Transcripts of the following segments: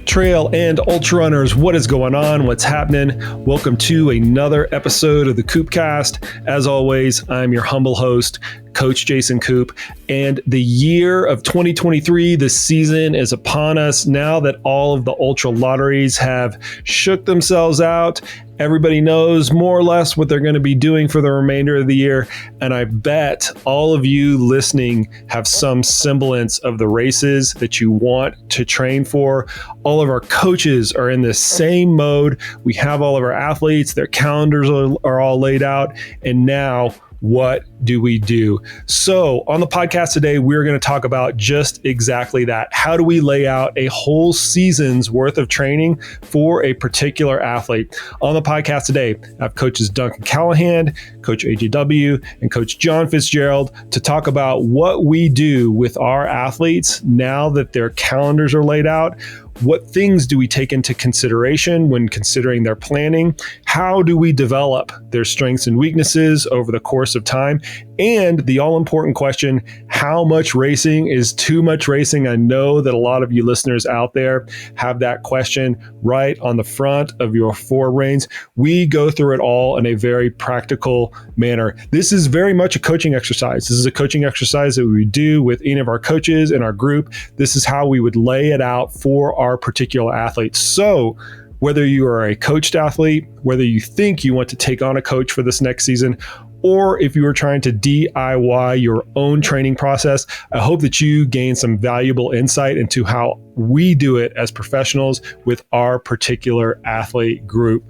Trail and ultra runners, what is going on? What's happening? Welcome to another episode of the KoopCast. As always, I'm your humble host, Coach Jason Koop, and the year of 2023, the season is upon us. Now that all of the ultra lotteries have shook themselves out, everybody knows more or less what they're going to be doing for the remainder of the year. And I bet all of you listening have some semblance of the races that you want to train for. All of our coaches are in the same mode. We have all of our athletes, their calendars are all laid out. And now, what do we do? So on the podcast today, we're going to talk about just exactly that. How do we lay out a whole season's worth of training for a particular athlete? On the podcast today, I have coaches Duncan Callahan, Coach AJW, and Coach John Fitzgerald to talk about what we do with our athletes now that their calendars are laid out. What things do we take into consideration when considering their planning? How do we develop their strengths and weaknesses over the course of time? And the all-important question, how much racing is too much racing? I know that a lot of you listeners out there have that question right on the front of your forebrains. We go through it all in a very practical manner. This is very much a coaching exercise. This is a coaching exercise that we do with any of our coaches in our group. This is how we would lay it out for our particular athletes. So whether you are a coached athlete, whether you think you want to take on a coach for this next season, or if you are trying to DIY your own training process, I hope that you gain some valuable insight into how we do it as professionals with our particular athlete group.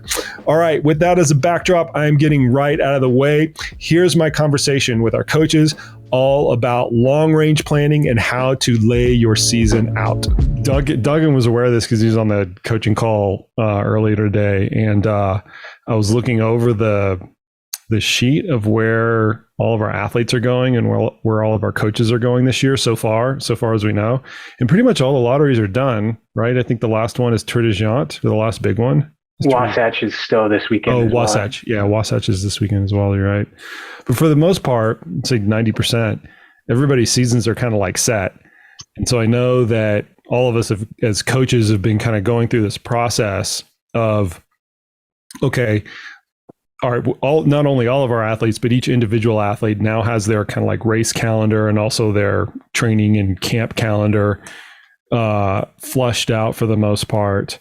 All right, with that as a backdrop, I'm getting right out of the way. Here's my conversation with our coaches all about long-range planning and how to lay your season out. Duncan was aware of this because he was on the coaching call earlier today, and I was looking over the sheet of where all of our athletes are going and where all of our coaches are going this year so far as we know. And pretty much all the lotteries are done, right? I think the last one is Tour-de-Gent, the last big one. Wasatch is still this weekend. Oh, Wasatch. Well. Yeah, Wasatch is this weekend as well. You're right. But for the most part, it's like 90%, everybody's seasons are kind of like set. And so I know that all of us as coaches have been kind of going through this process of, okay, not only all of our athletes, but each individual athlete now has their kind of like race calendar and also their training and camp calendar flushed out for the most part.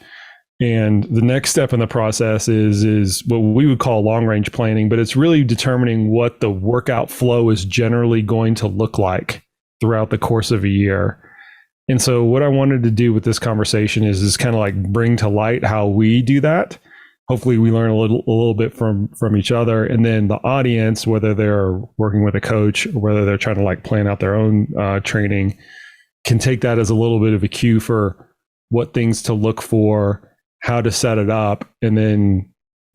And the next step in the process is what we would call long range planning, but it's really determining what the workout flow is generally going to look like throughout the course of a year. And so what I wanted to do with this conversation is kind of like bring to light how we do that. Hopefully we learn a little bit from each other, and then the audience, whether they're working with a coach or whether they're trying to like plan out their own training, can take that as a little bit of a cue for what things to look for, how to set it up, and then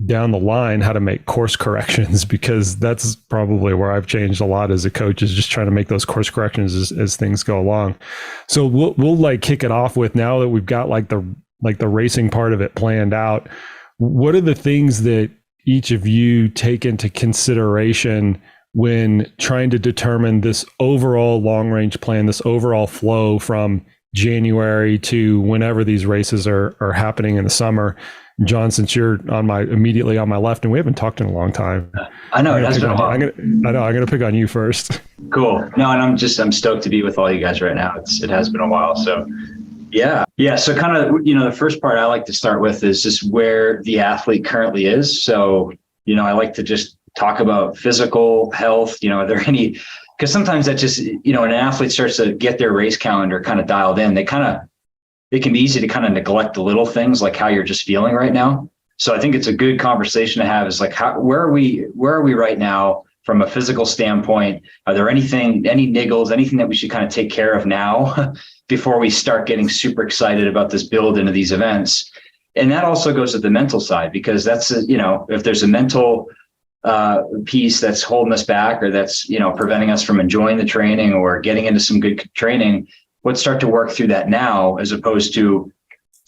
down the line, how to make course corrections, because that's probably where I've changed a lot as a coach, is just trying to make those course corrections as things go along. So we'll like kick it off with, now that we've got like the racing part of it planned out, what are the things that each of you take into consideration when trying to determine this overall long range plan, this overall flow from January to whenever these races are happening in the summer? John, since you're immediately on my left, and we haven't talked in a long time. I know, it has been a while. I'm going to pick on you first. Cool. No, and I'm stoked to be with all you guys right now. It has been a while. So yeah. So kind of, the first part I like to start with is just where the athlete currently is. So, I like to just talk about physical health. Are there any, because sometimes that just, when an athlete starts to get their race calendar kind of dialed in, it can be easy to kind of neglect the little things, like how you're just feeling right now. So I think it's a good conversation to have, is like, where are we right now from a physical standpoint? Are there any niggles, anything that we should kind of take care of now before we start getting super excited about this build into these events? And that also goes to the mental side, because that's, if there's a mental piece that's holding us back, or that's, preventing us from enjoying the training or getting into some good training, let's start to work through that now, as opposed to,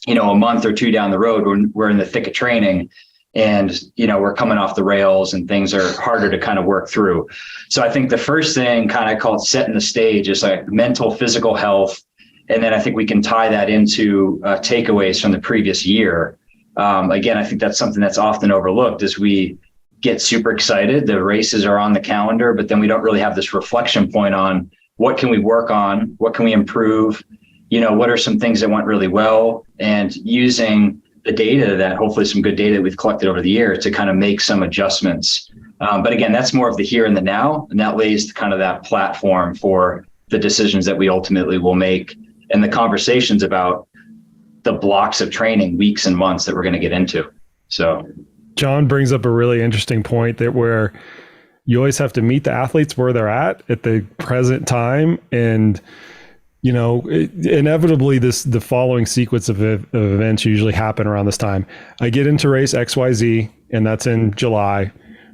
a month or two down the road when we're in the thick of training and, we're coming off the rails and things are harder to kind of work through. So I think the first thing, kind of called setting the stage, is like mental, physical health. And then I think we can tie that into takeaways from the previous year. Again, I think that's something that's often overlooked as we get super excited. The races are on the calendar, but then we don't really have this reflection point on what can we work on? What can we improve? What are some things that went really well? And using the data that hopefully some good data that we've collected over the year to kind of make some adjustments. But again, that's more of the here and the now, and that lays kind of that platform for the decisions that we ultimately will make and the conversations about the blocks of training, weeks and months that we're going to get into. So John brings up a really interesting point that where you always have to meet the athletes where they're at the present time. And, inevitably the following sequence of events usually happen around this time. I get into race XYZ, and that's in July.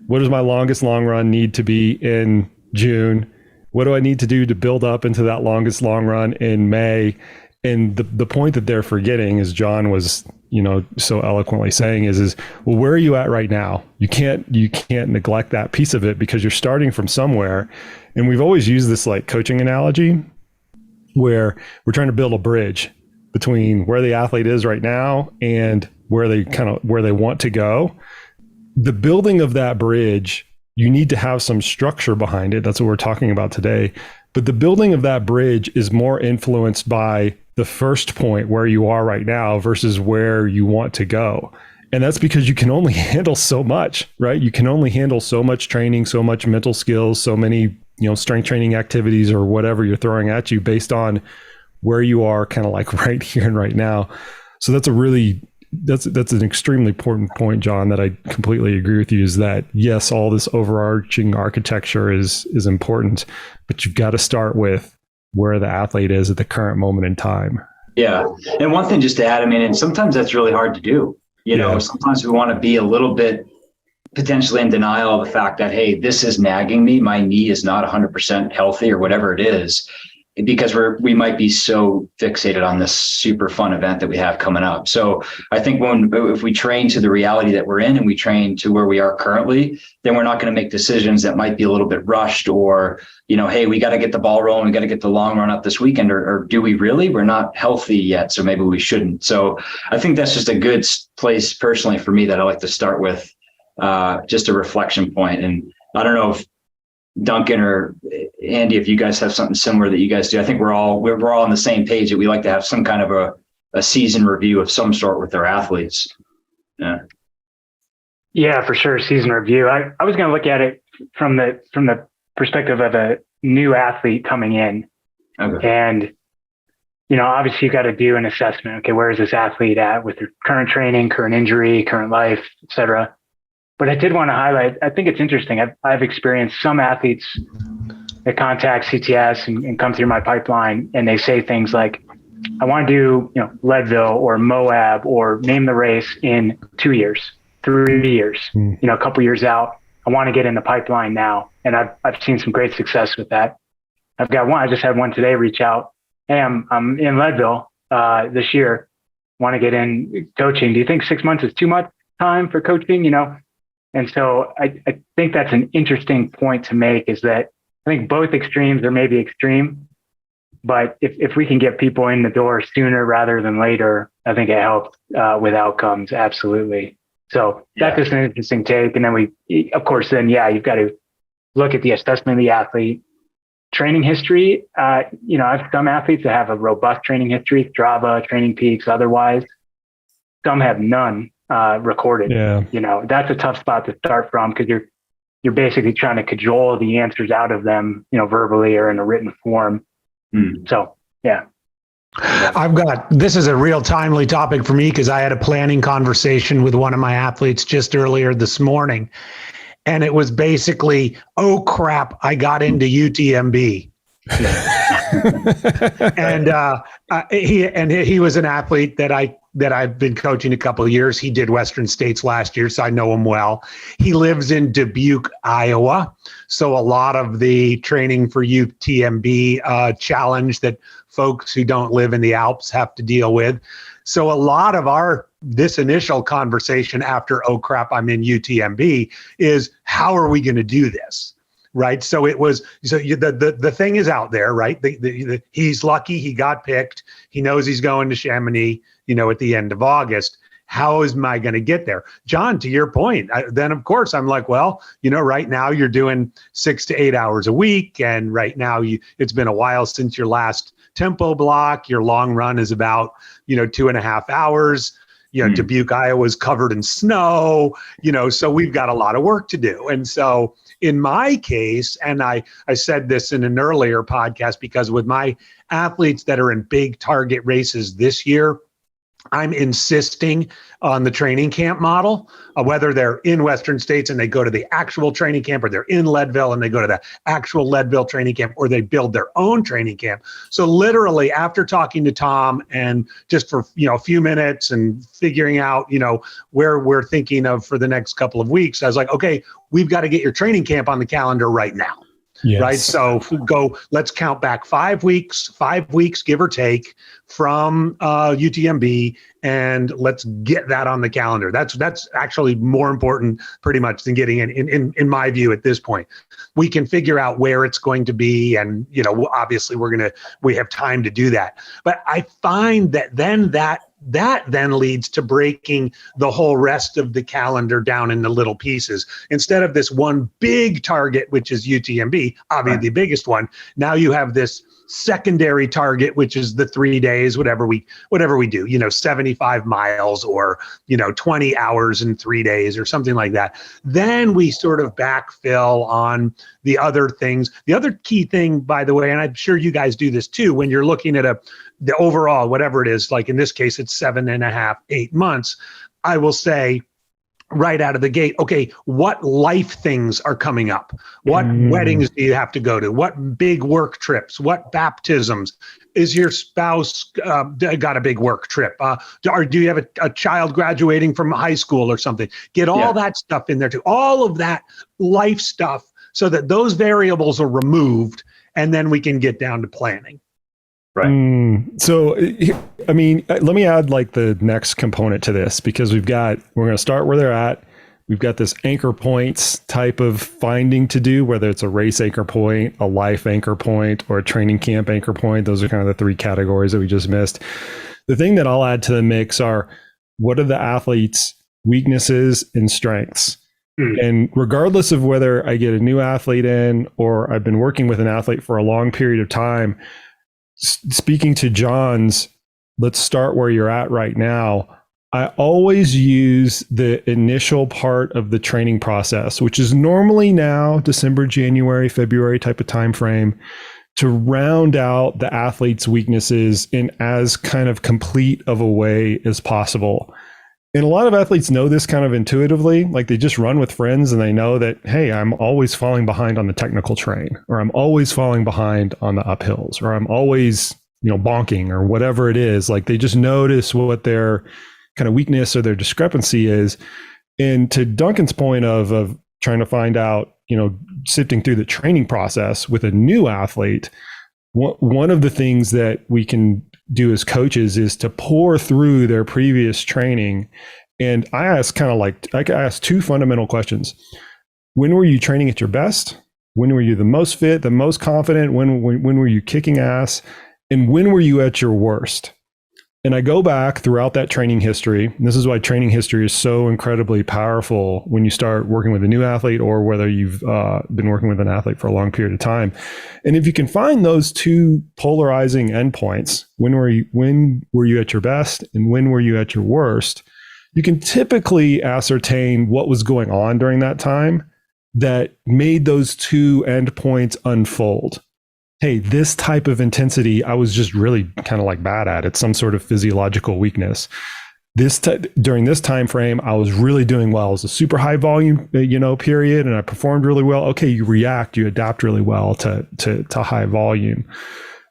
What does my longest long run need to be in June? What do I need to do to build up into that longest long run in May? And the point that they're forgetting, as John was, so eloquently saying, is well, where are you at right now? You can't neglect that piece of it because you're starting from somewhere. And we've always used this like coaching analogy where we're trying to build a bridge between where the athlete is right now and where they want to go. The building of that bridge, you need to have some structure behind it. That's what we're talking about today. But the building of that bridge is more influenced by the first point where you are right now versus where you want to go. And that's because you can only handle so much, right? You can only handle so much training, so much mental skills, so many, strength training activities or whatever you're throwing at you based on where you are kind of like right here and right now. So that's an extremely important point, John, that I completely agree with you, is that yes, all this overarching architecture is important, but you've got to start with where the athlete is at the current moment in time. Yeah. And one thing just to add, and sometimes that's really hard to do. Sometimes we want to be a little bit potentially in denial of the fact that, hey, this is nagging me. My knee is not 100% healthy or whatever it is, because we might be so fixated on this super fun event that we have coming up. So I think if we train to the reality that we're in and we train to where we are currently, then we're not going to make decisions that might be a little bit rushed or, hey, we got to get the ball rolling. We got to get the long run up this weekend, or do we really? We're not healthy yet, so maybe we shouldn't. So I think that's just a good place personally for me that I like to start with, just a reflection point. And I don't know if Duncan or Andy, if you guys have something similar that you guys do. I think we're all on the same page that we like to have some kind of a season review of some sort with our athletes. Yeah, for sure. Season review. I was going to look at it from the perspective of a new athlete coming in. Okay. And, obviously you got to do an assessment. Okay, where is this athlete at with their current training, current injury, current life, et cetera. But I did want to highlight, I think it's interesting. I've experienced some athletes that contact CTS and come through my pipeline, and they say things like, I want to do, Leadville or Moab or name the race in 2 years, 3 years, a couple years out. I want to get in the pipeline now. And I've seen some great success with that. I've got one, I just had one today reach out. Hey, I'm in Leadville this year. Want to get in coaching. Do you think 6 months is too much time for coaching? And so I think that's an interesting point to make, is that I think both extremes are maybe extreme, but if we can get people in the door sooner rather than later, I think it helps with outcomes. Absolutely. So that's just an interesting take. And then of course, you've got to look at the assessment of the athlete, training history. I have some athletes that have a robust training history, Strava, Training Peaks, otherwise. Some have none recorded. Yeah. That's a tough spot to start from, because you're basically trying to cajole the answers out of them, verbally or in a written form. So, yeah. This is a real timely topic for me, because I had a planning conversation with one of my athletes just earlier this morning. And it was basically, oh crap, I got into UTMB. And he was an athlete that I've been coaching a couple of years. He did Western States last year, so I know him well. He lives in Dubuque, Iowa. So a lot of the training for UTMB challenge that folks who don't live in the Alps have to deal with. So a lot of this initial conversation after, oh crap, I'm in UTMB, is how are we going to do this? right? So it was, the thing is out there, right? He's lucky he got picked. He knows he's going to Chamonix, at the end of August. How am I going to get there? John, to your point, then of course I'm like, well, right now you're doing 6 to 8 hours a week. And right now it's been a while since your last tempo block. Your long run is about, 2.5 hours. Dubuque, Iowa is covered in snow, so we've got a lot of work to do. And so in my case, and I said this in an earlier podcast, because with my athletes that are in big target races this year, I'm insisting on the training camp model, whether they're in Western States and they go to the actual training camp, or they're in Leadville and they go to the actual Leadville training camp, or they build their own training camp. So literally, after talking to Tom and just for a few minutes and figuring out where we're thinking of for the next couple of weeks, I was like, okay, we've got to get your training camp on the calendar right now. Yes. Right. So let's count back 5 weeks, give or take, from UTMB, and let's get that on the calendar. That's actually more important pretty much than getting in my view at this point. We can figure out where it's going to be. And, obviously we have time to do that. But I find that then leads to breaking the whole rest of the calendar down into little pieces. Instead of this one big target, which is UTMB, obviously the biggest one, now you have this secondary target, which is the 3 days, whatever we do, 75 miles or, 20 hours in 3 days or something like that. Then we sort of backfill on the other things. The other key thing, by the way, and I'm sure you guys do this too, when you're looking at the overall, whatever it is, like in this case, it's 7.5, 8 months, I will say, right out of the gate, okay, what life things are coming up? What weddings do you have to go to? What big work trips? What baptisms? Is your spouse got a big work trip? Or do you have a child graduating from high school or something? Get all that stuff in there too. All of that life stuff, so that those variables are removed, and then we can get down to planning. Right. So, I mean, let me add like the next component to this, because we're going to start where they're at. We've got this anchor points type of finding to do, whether it's a race anchor point, a life anchor point, or a training camp anchor point. Those are kind of the three categories that we just missed. The thing that I'll add to the mix are, what are the athlete's weaknesses and strengths? And regardless of whether I get a new athlete in or I've been working with an athlete for a long period of time, speaking to John's, let's start where you're at right now. I always use the initial part of the training process, which is normally now December, January, February type of time frame, to round out the athlete's weaknesses in as kind of complete of a way as possible. And a lot of athletes know this kind of intuitively, like they just run with friends and they know that, hey, I'm always falling behind on the technical train, or I'm always falling behind on the uphills, or I'm always, bonking, or whatever it is. Like they just notice what their kind of weakness or their discrepancy is. And to Duncan's point of trying to find out, sifting through the training process with a new athlete, one of the things that we can do as coaches is to pour through their previous training. And I ask two fundamental questions. When were you training at your best? When were you the most fit, the most confident? When were you kicking ass? And when were you at your worst? And I go back throughout that training history. And this is why training history is so incredibly powerful when you start working with a new athlete, or whether you've been working with an athlete for a long period of time. And if you can find those two polarizing endpoints, when were you at your best and when were you at your worst, you can typically ascertain what was going on during that time that made those two endpoints unfold. Hey, this type of intensity, I was just really kind of like bad at. It's some sort of physiological weakness. During this time frame, I was really doing well. It was a super high volume, period, and I performed really well. Okay, you adapt really well to high volume.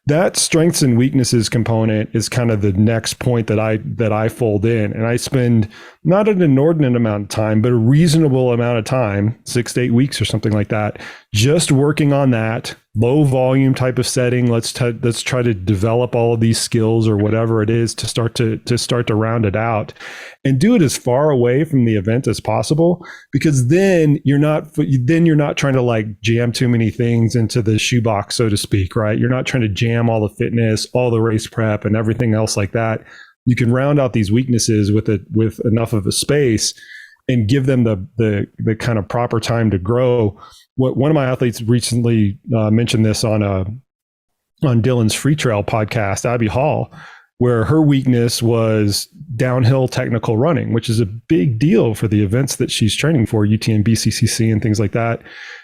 That strengths and weaknesses component is kind of the next point that I fold in, and I spend not an inordinate amount of time, but a reasonable amount of time, 6 to 8 weeks or something like that, just working on that low volume type of setting. Let's try to develop all of these skills or whatever it is to start to round it out, and do it as far away from the event as possible, because then you're not trying to like jam too many things into the shoebox, so to speak, right? You're not trying to jam all the fitness, all the race prep, and everything else like that. You can round out these weaknesses with enough of a space and give them the kind of proper time to grow. One of my athletes recently mentioned this on Dylan's Free Trail podcast, Abby Hall, where her weakness was downhill technical running, which is a big deal for the events that she's training for, UTMB, CCC, and things like that.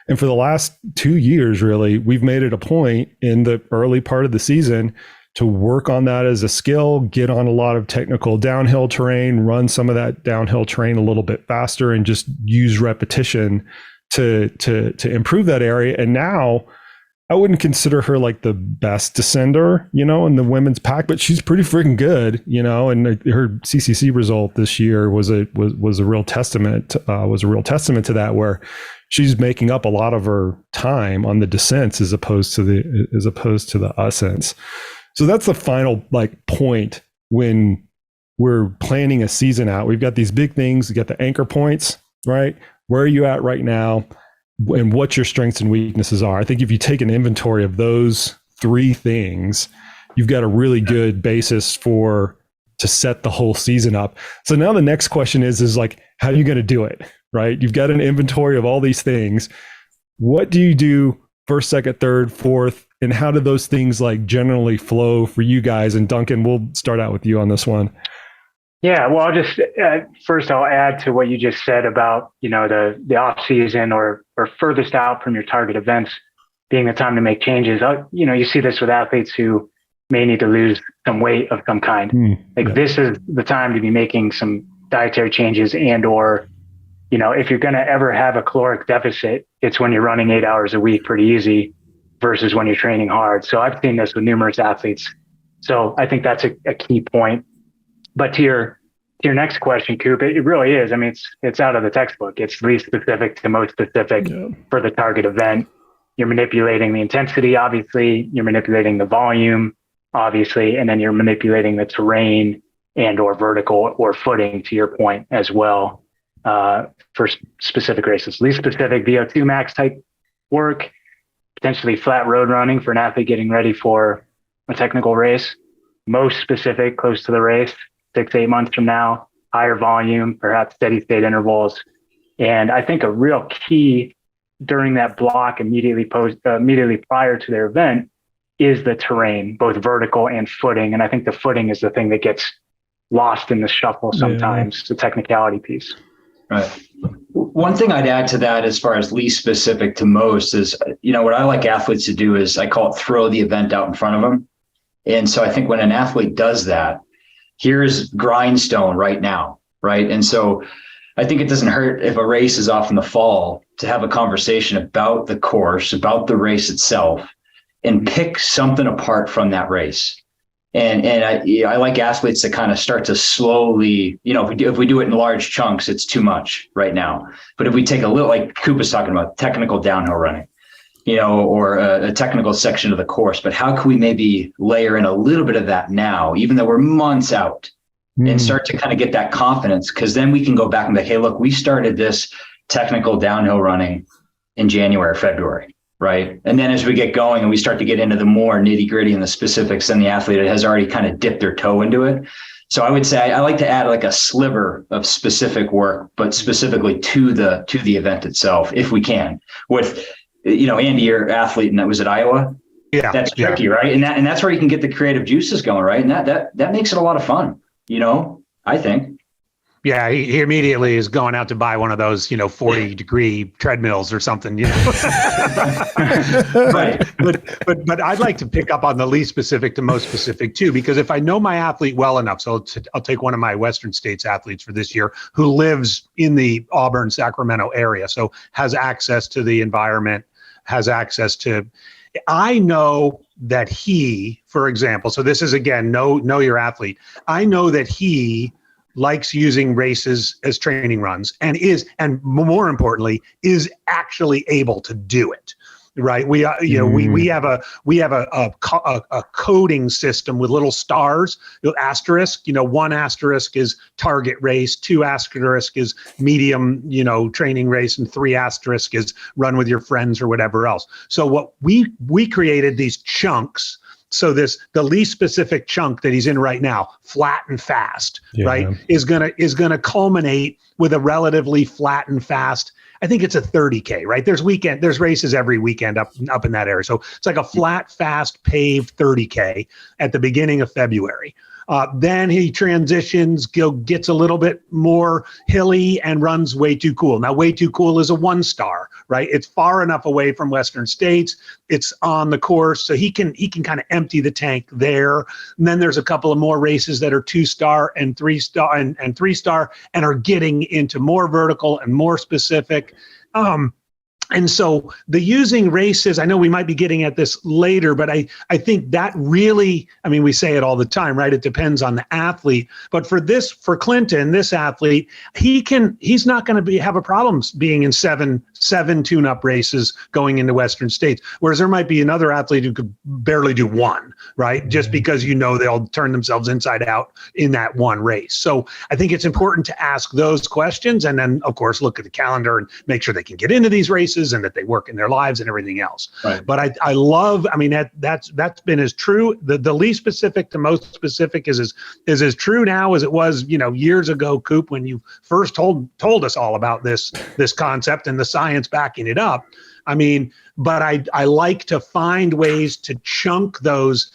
And for the last 2 years, really, we've made it a point in the early part of the season to work on that as a skill, get on a lot of technical downhill terrain, run some of that downhill terrain a little bit faster, and just use repetition to improve that area. And now I wouldn't consider her like the best descender, in the women's pack, but she's pretty freaking good, and her CCC result this year was a real testament to that, where she's making up a lot of her time on the descents as opposed to the ascents. So that's the final point when we're planning a season out. We've got these big things, we got the anchor points, right? Where are you at right now? And what your strengths and weaknesses are. I think if you take an inventory of those 3 things, you've got a really good basis to set the whole season up. So now the next question is like, how are you going to do it, right? You've got an inventory of all these things. What do you do first, second, third, fourth? And how do those things generally flow for you guys? And Duncan, we'll start out with you on this one. Yeah, well, I'll just first I'll add to what you just said about the off season or furthest out from your target events being the time to make changes. You see this with athletes who may need to lose some weight of some kind. This is the time to be making some dietary changes, or if you're going to ever have a caloric deficit, it's when you're running 8 hours a week pretty easy versus when you're training hard. So I've seen this with numerous athletes. So I think that's a key point. But to your next question, Koop, it really is. I mean, it's out of the textbook. It's least specific to most specific for the target event. You're manipulating the intensity, obviously. You're manipulating the volume, obviously, and then you're manipulating the terrain and or vertical or footing, to your point as well, for specific races. Least specific VO2 max type work, potentially flat road running for an athlete getting ready for a technical race. Most specific, close to the race, 6 to 8 months from now, higher volume, perhaps steady state intervals. And I think a real key during that block immediately prior to their event is the terrain, both vertical and footing. And I think the footing is the thing that gets lost in the shuffle sometimes, the technicality piece. Right. One thing I'd add to that, as far as least specific to most, is, what I like athletes to do is I call it throw the event out in front of them. And so I think when an athlete does that, here's grindstone right now, right? And so I think it doesn't hurt if a race is off in the fall to have a conversation about the course, about the race itself, and pick something apart from that race. And I like athletes to kind of start to slowly, if we do it in large chunks, it's too much right now. But if we take a little, like Koop was talking about, technical downhill running, or a technical section of the course, but how can we maybe layer in a little bit of that now, even though we're months out, and start to kind of get that confidence? Because then we can go back and be like, hey, look, we started this technical downhill running in January, February. Right. And then as we get going and we start to get into the more nitty gritty and the specifics, then the athlete has already kind of dipped their toe into it. So I would say I like to add like a sliver of specific work, but specifically to the event itself, if we can. With, Andy, your athlete, and that was at Iowa. Yeah. That's tricky, right? And that's where you can get the creative juices going, right? And that makes it a lot of fun, I think. Yeah, he immediately is going out to buy one of those, 40-degree treadmills or something. Right. But I'd like to pick up on the least specific to most specific too, because if I know my athlete well enough, so I'll take one of my Western States athletes for this year who lives in the Auburn, Sacramento area, so has access to the environment, I know that he, for example, so this is again, know your athlete. I know that he likes using races as training runs and more importantly, is actually able to do it. right? We have a coding system with little stars, asterisk. One asterisk is target race, 2 asterisk is medium, training race, and 3 asterisk is run with your friends or whatever else. So what we created these chunks. So the least specific chunk that he's in right now, flat and fast, right, is gonna culminate with a relatively flat and fast. I think it's a 30K, right? There's races every weekend up in that area. So it's like a flat, fast, paved 30K at the beginning of February. Then he transitions, gets a little bit more hilly and runs Way Too Cool. Now, Way Too Cool is a 1-star, right? It's far enough away from Western States. It's on the course, so he can kind of empty the tank there. And then there's a couple of more races that are 2-star and 3-star and 3-star and are getting into more vertical and more specific. And so the using races, I know we might be getting at this later, but I think that really, we say it all the time, right? It depends on the athlete. But for Clinton, this athlete, he's not going to have a problem being in seven tune-up races going into Western States. Whereas there might be another athlete who could barely do 1, right? Just because they'll turn themselves inside out in that 1 race. So I think it's important to ask those questions and then, of course, look at the calendar and make sure they can get into these races and that they work in their lives and everything else. Right. But I love, that's been as true. The least specific to most specific is as true now as it was, years ago, Koop, when you first told us all about this concept and the science backing it up. But I like to find ways to chunk those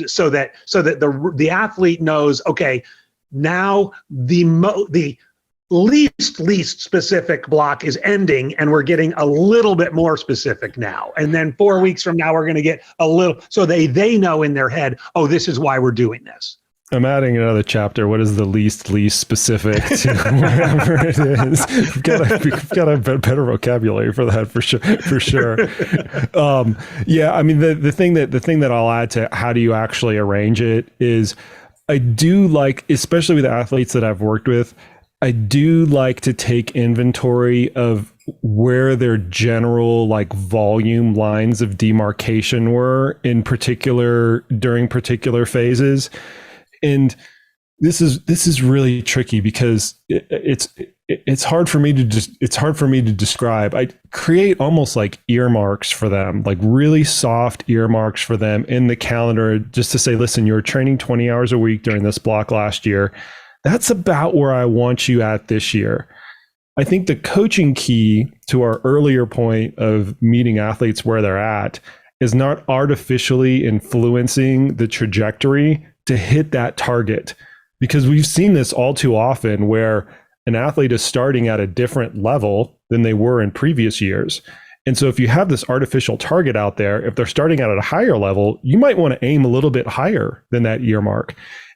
so that the athlete knows, okay, now the least specific block is ending and we're getting a little bit more specific now. And then 4 weeks from now, we're going to get a little, so they know in their head, oh, this is why we're doing this. I'm adding another chapter. What is the least specific to whatever it is? We've got a better vocabulary for that for sure. The thing that I'll add to how do you actually arrange it is I do like, especially with athletes that I've worked with, I do like to take inventory of where their general volume lines of demarcation were in particular during particular phases. And this is really tricky because it's hard for me to describe. I create almost like earmarks for them, like really soft earmarks for them in the calendar, just to say, listen, you were training 20 hours a week during this block last year. That's about where I want you at this year. I think the coaching key to our earlier point of meeting athletes where they're at is not artificially influencing the trajectory to hit that target, because we've seen this all too often where an athlete is starting at a different level than they were in previous years. And so if you have this artificial target out there, if they're starting out at a higher level, you might want to aim a little bit higher than that earmark.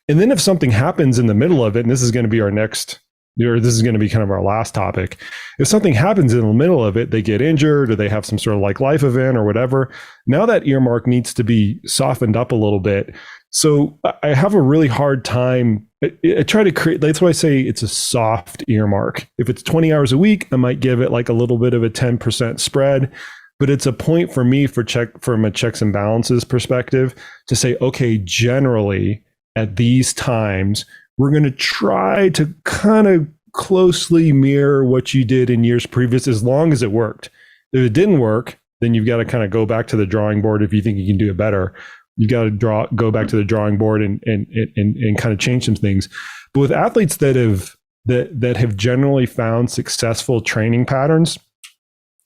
And then if something happens in the middle of it, and this is going to be this is going to be kind of our last topic. If something happens in the middle of it, they get injured or they have some sort of life event or whatever, now that earmark needs to be softened up a little bit. So I have a really hard time. I try to create, that's why I say it's a soft earmark. If it's 20 hours a week, I might give it a little bit of a 10% spread, but it's a point for me from a checks and balances perspective to say, okay, generally at these times, we're going to try to kind of closely mirror what you did in years previous, as long as it worked. If it didn't work, then you've got to kind of go back to the drawing board. If you think you can do it better, you got to go back to the drawing board and kind of change some things. But with athletes that have generally found successful training patterns,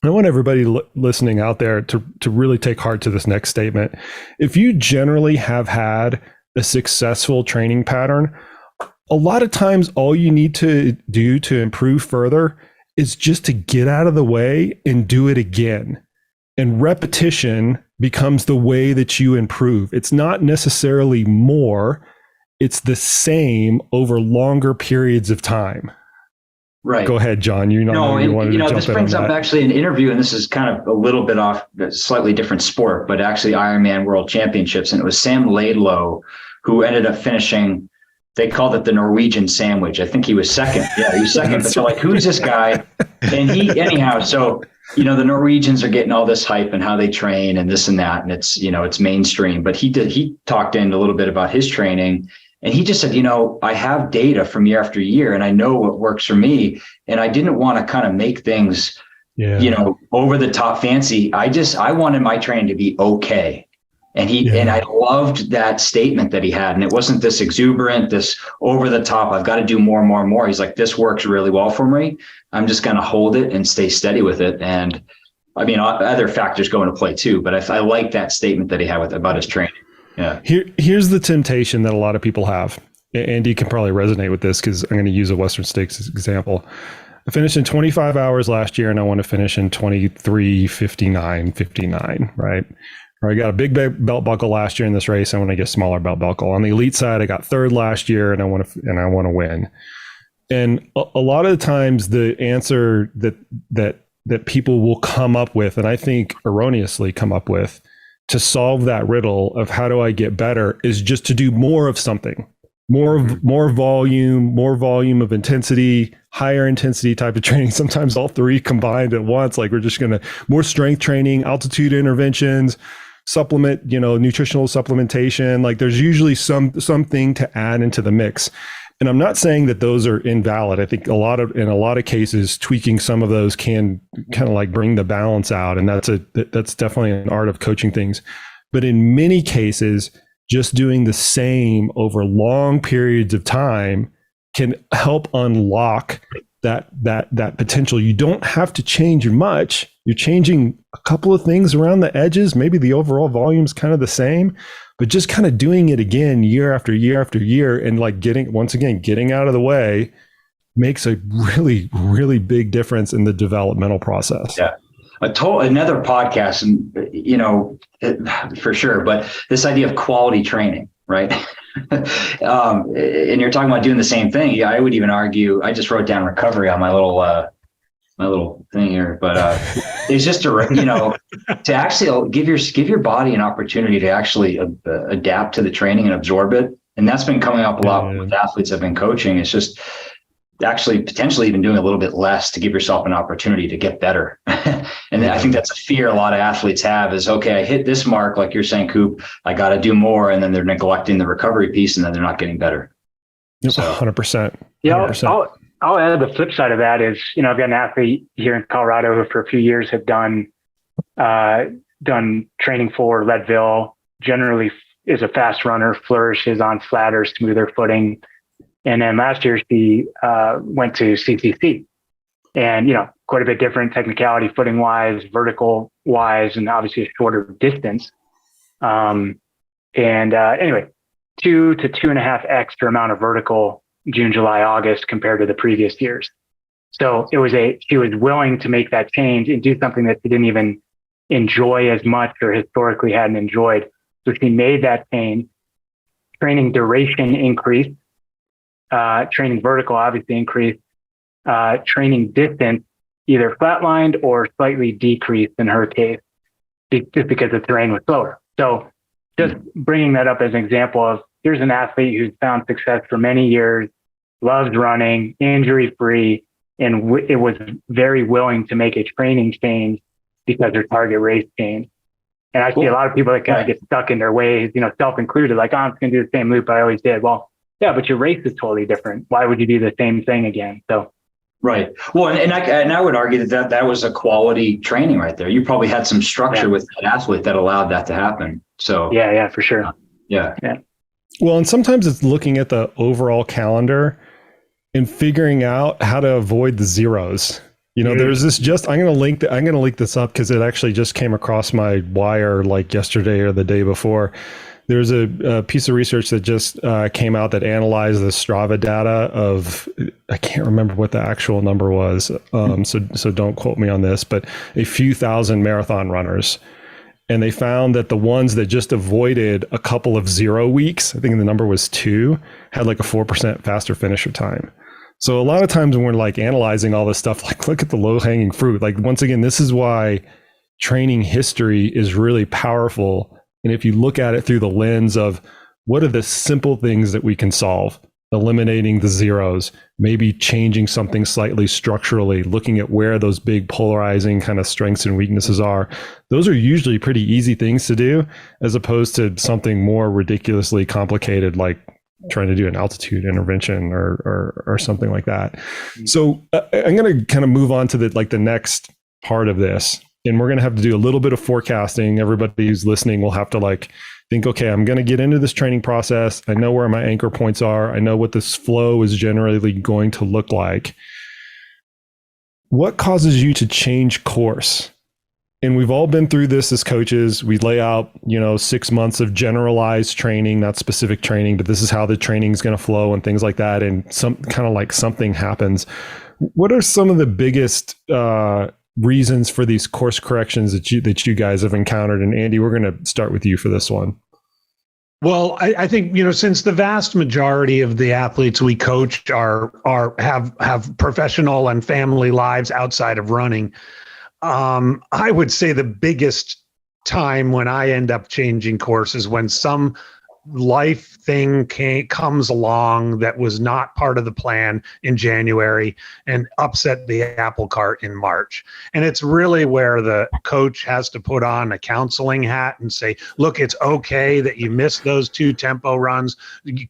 I want everybody listening out there to really take heart to this next statement. If you generally have had a successful training pattern, a lot of times all you need to do to improve further is just to get out of the way and do it again. And repetition becomes the way that you improve. It's not necessarily more, it's the same over longer periods of time. Right. Go ahead, John. This brings up actually an interview, and this is kind of a little bit off, a slightly different sport, but actually Ironman World Championships. And it was Sam Laidlow who ended up finishing, they called it the Norwegian sandwich. I think he was second. Yeah, he was second. But they're like, who's this guy? And so the Norwegians are getting all this hype and how they train and this and that. And it's, it's mainstream, but he talked in a little bit about his training, and he just said, I have data from year after year and I know what works for me. And I didn't want to kind of make things, over the top fancy. I wanted my training to be okay. And and I loved that statement that he had. And it wasn't this exuberant, this over the top, I've got to do more and more and more. He's like, this works really well for me. I'm just going to hold it and stay steady with it. And I mean, other factors go into play too, but I like that statement that he had about his training. Yeah. Here's the temptation that a lot of people have. And you can probably resonate with this because I'm going to use a Western States example. I finished in 25 hours last year and I want to finish in 23:59:59, right? Or I got a big belt buckle last year in this race. I want to get a smaller belt buckle. On the elite side, I got third last year and I want to win. And a lot of the times the answer that people will come up with, and I think erroneously come up with, to solve that riddle of how do I get better is just to do more of something, more volume of intensity, higher intensity type of training. Sometimes all three combined at once. Like we're just going to more strength training, altitude interventions, supplement, nutritional supplementation. Like there's usually something to add into the mix. And I'm not saying that those are invalid. I think in a lot of cases, tweaking some of those can kind of like bring the balance out. And that's definitely an art of coaching things. But in many cases, just doing the same over long periods of time can help unlock that potential. You don't have to change much. You're changing a couple of things around the edges. Maybe the overall volume's kind of the same, but just kind of doing it again year after year after year and like getting out of the way makes a really, really big difference in the developmental process. Yeah. Another podcast, and for sure, but this idea of quality training, right? And you're talking about doing the same thing. Yeah, I would even argue, I just wrote down recovery on my little thing here, but it's just to actually give your body an opportunity to actually adapt to the training and absorb it. And that's been coming up a lot with athletes I've been coaching. It's just actually potentially even doing a little bit less to give yourself an opportunity to get better. And I think that's a fear a lot of athletes have is, okay, I hit this mark, like you're saying, Koop, I got to do more. And then they're neglecting the recovery piece and then they're not getting better. So 100%. Yeah. I'll add the flip side of that is, I've got an athlete here in Colorado who for a few years have done training for Leadville, generally is a fast runner, flourishes on flatter, smoother footing. And then last year she went to CCC and, quite a bit different technicality, footing wise, vertical wise, and obviously a shorter distance. Anyway, 2 to 2.5 extra amount of vertical June, July, August compared to the previous years. So she was willing to make that change and do something that she didn't even enjoy as much or historically hadn't enjoyed. So she made that change. Training duration increased. Training vertical obviously increased. Training distance either flatlined or slightly decreased in her case, just because the terrain was slower. So just bringing that up as an example of here's an athlete who's found success for many years, loves running, injury-free, and it was very willing to make a training change because their target race changed. And I see a lot of people that kind of get stuck in their ways, self-included, like, I'm just going to do the same loop I always did. Well, yeah, but your race is totally different. Why would you do the same thing again? So. Right. Well, and I would argue that was a quality training right there. You probably had some structure with that athlete that allowed that to happen. So. Yeah, for sure. Yeah. Well, and sometimes it's looking at the overall calendar and figuring out how to avoid the zeros. There's this I'm going to link this up because it actually just came across my wire like yesterday or the day before. There's a piece of research that just came out that analyzed the Strava data of, I can't remember what the actual number was. So don't quote me on this, but a few thousand marathon runners. And they found that the ones that just avoided a couple of 0 weeks, I think the number was 2, had like a 4% faster finisher time. So a lot of times when we're like analyzing all this stuff, like look at the low hanging fruit. Like once again, this is why training history is really powerful. And if you look at it through the lens of what are the simple things that we can solve, eliminating the zeros, maybe changing something slightly structurally, looking at where those big polarizing kind of strengths and weaknesses are. Those are usually pretty easy things to do, as opposed to something more ridiculously complicated, like trying to do an altitude intervention or something like that. So I'm going to kind of move on to the next part of this, and we're going to have to do a little bit of forecasting. Everybody who's listening will have to think, okay, I'm going to get into this training process. I know where my anchor points are. I know what this flow is generally going to look like. What causes you to change course? And we've all been through this as coaches. We lay out, 6 months of generalized training, not specific training, but this is how the training is going to flow and things like that. And something happens. What are some of the biggest reasons for these course corrections that you guys have encountered? And Andy, we're going to start with you for this one. Well, I think, since the vast majority of the athletes we coach have professional and family lives outside of running, I would say the biggest time when I end up changing courses when some life thing comes along that was not part of the plan in January and upset the apple cart in March. And it's really where the coach has to put on a counseling hat and say, look, it's okay that you missed those 2 tempo runs.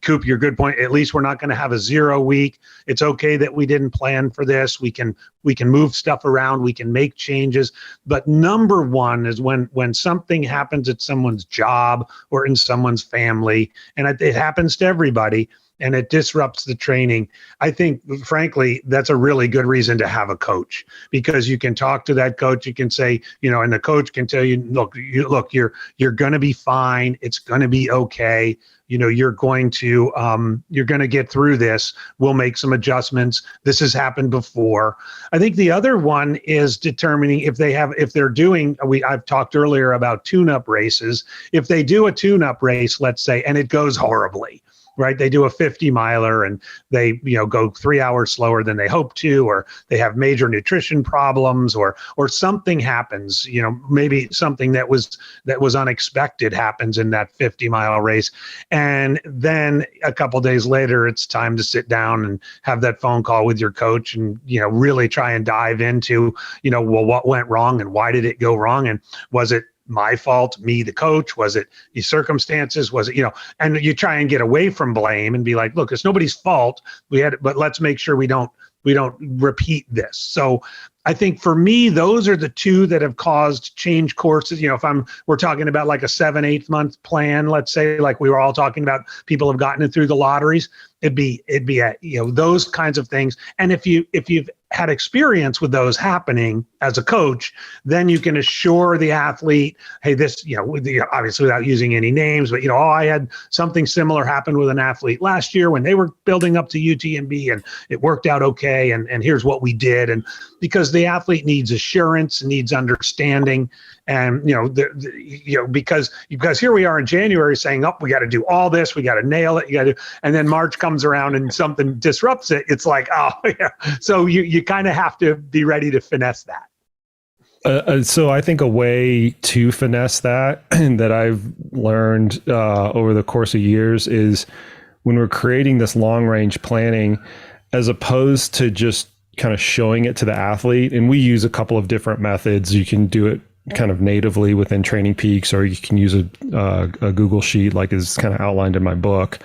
Koop, your good point. At least we're not going to have a 0 week. It's okay that we didn't plan for this. We can move stuff around. We can make changes. But number one is when something happens at someone's job or in someone's family, and it happens to everybody, and it disrupts the training. I think, frankly, that's a really good reason to have a coach, because you can talk to that coach. You can say, and the coach can tell you, look, you're going to be fine. It's going to be okay. You're going to get through this. We'll make some adjustments. This has happened before. I think the other one is determining I've talked earlier about tune-up races. If they do a tune-up race, let's say, and it goes horribly, right? They do a 50 miler and they, go 3 hours slower than they hope to, or they have major nutrition problems, or something happens, maybe something that was unexpected happens in that 50-mile race. And then a couple days later, it's time to sit down and have that phone call with your coach and, really try and dive into, well, what went wrong and why did it go wrong? And was it my fault, me, the coach? Was it the circumstances? Was it, and you try and get away from blame and be like, look, it's nobody's fault. But let's make sure we don't repeat this. So I think for me, those are the 2 that have caused change courses. If we're talking about like a 7-8 month plan, let's say, like we were all talking about, people have gotten it through the lotteries. It'd be those kinds of things. And if you've had experience with those happening as a coach, then you can assure the athlete, hey, this, obviously without using any names, but I had something similar happen with an athlete last year when they were building up to UTMB and it worked out okay. And here's what we did. And because the athlete needs assurance, needs understanding. And, because here we are in January saying, oh, we got to do all this, we got to nail it, and then March comes around and something disrupts it. It's like, oh, yeah. So you kind of have to be ready to finesse that. So I think a way to finesse that that I've learned over the course of years is when we're creating this long range planning, as opposed to just kind of showing it to the athlete. And we use a couple of different methods. You can do it kind of natively within Training Peaks, or you can use a Google sheet like is kind of outlined in my book.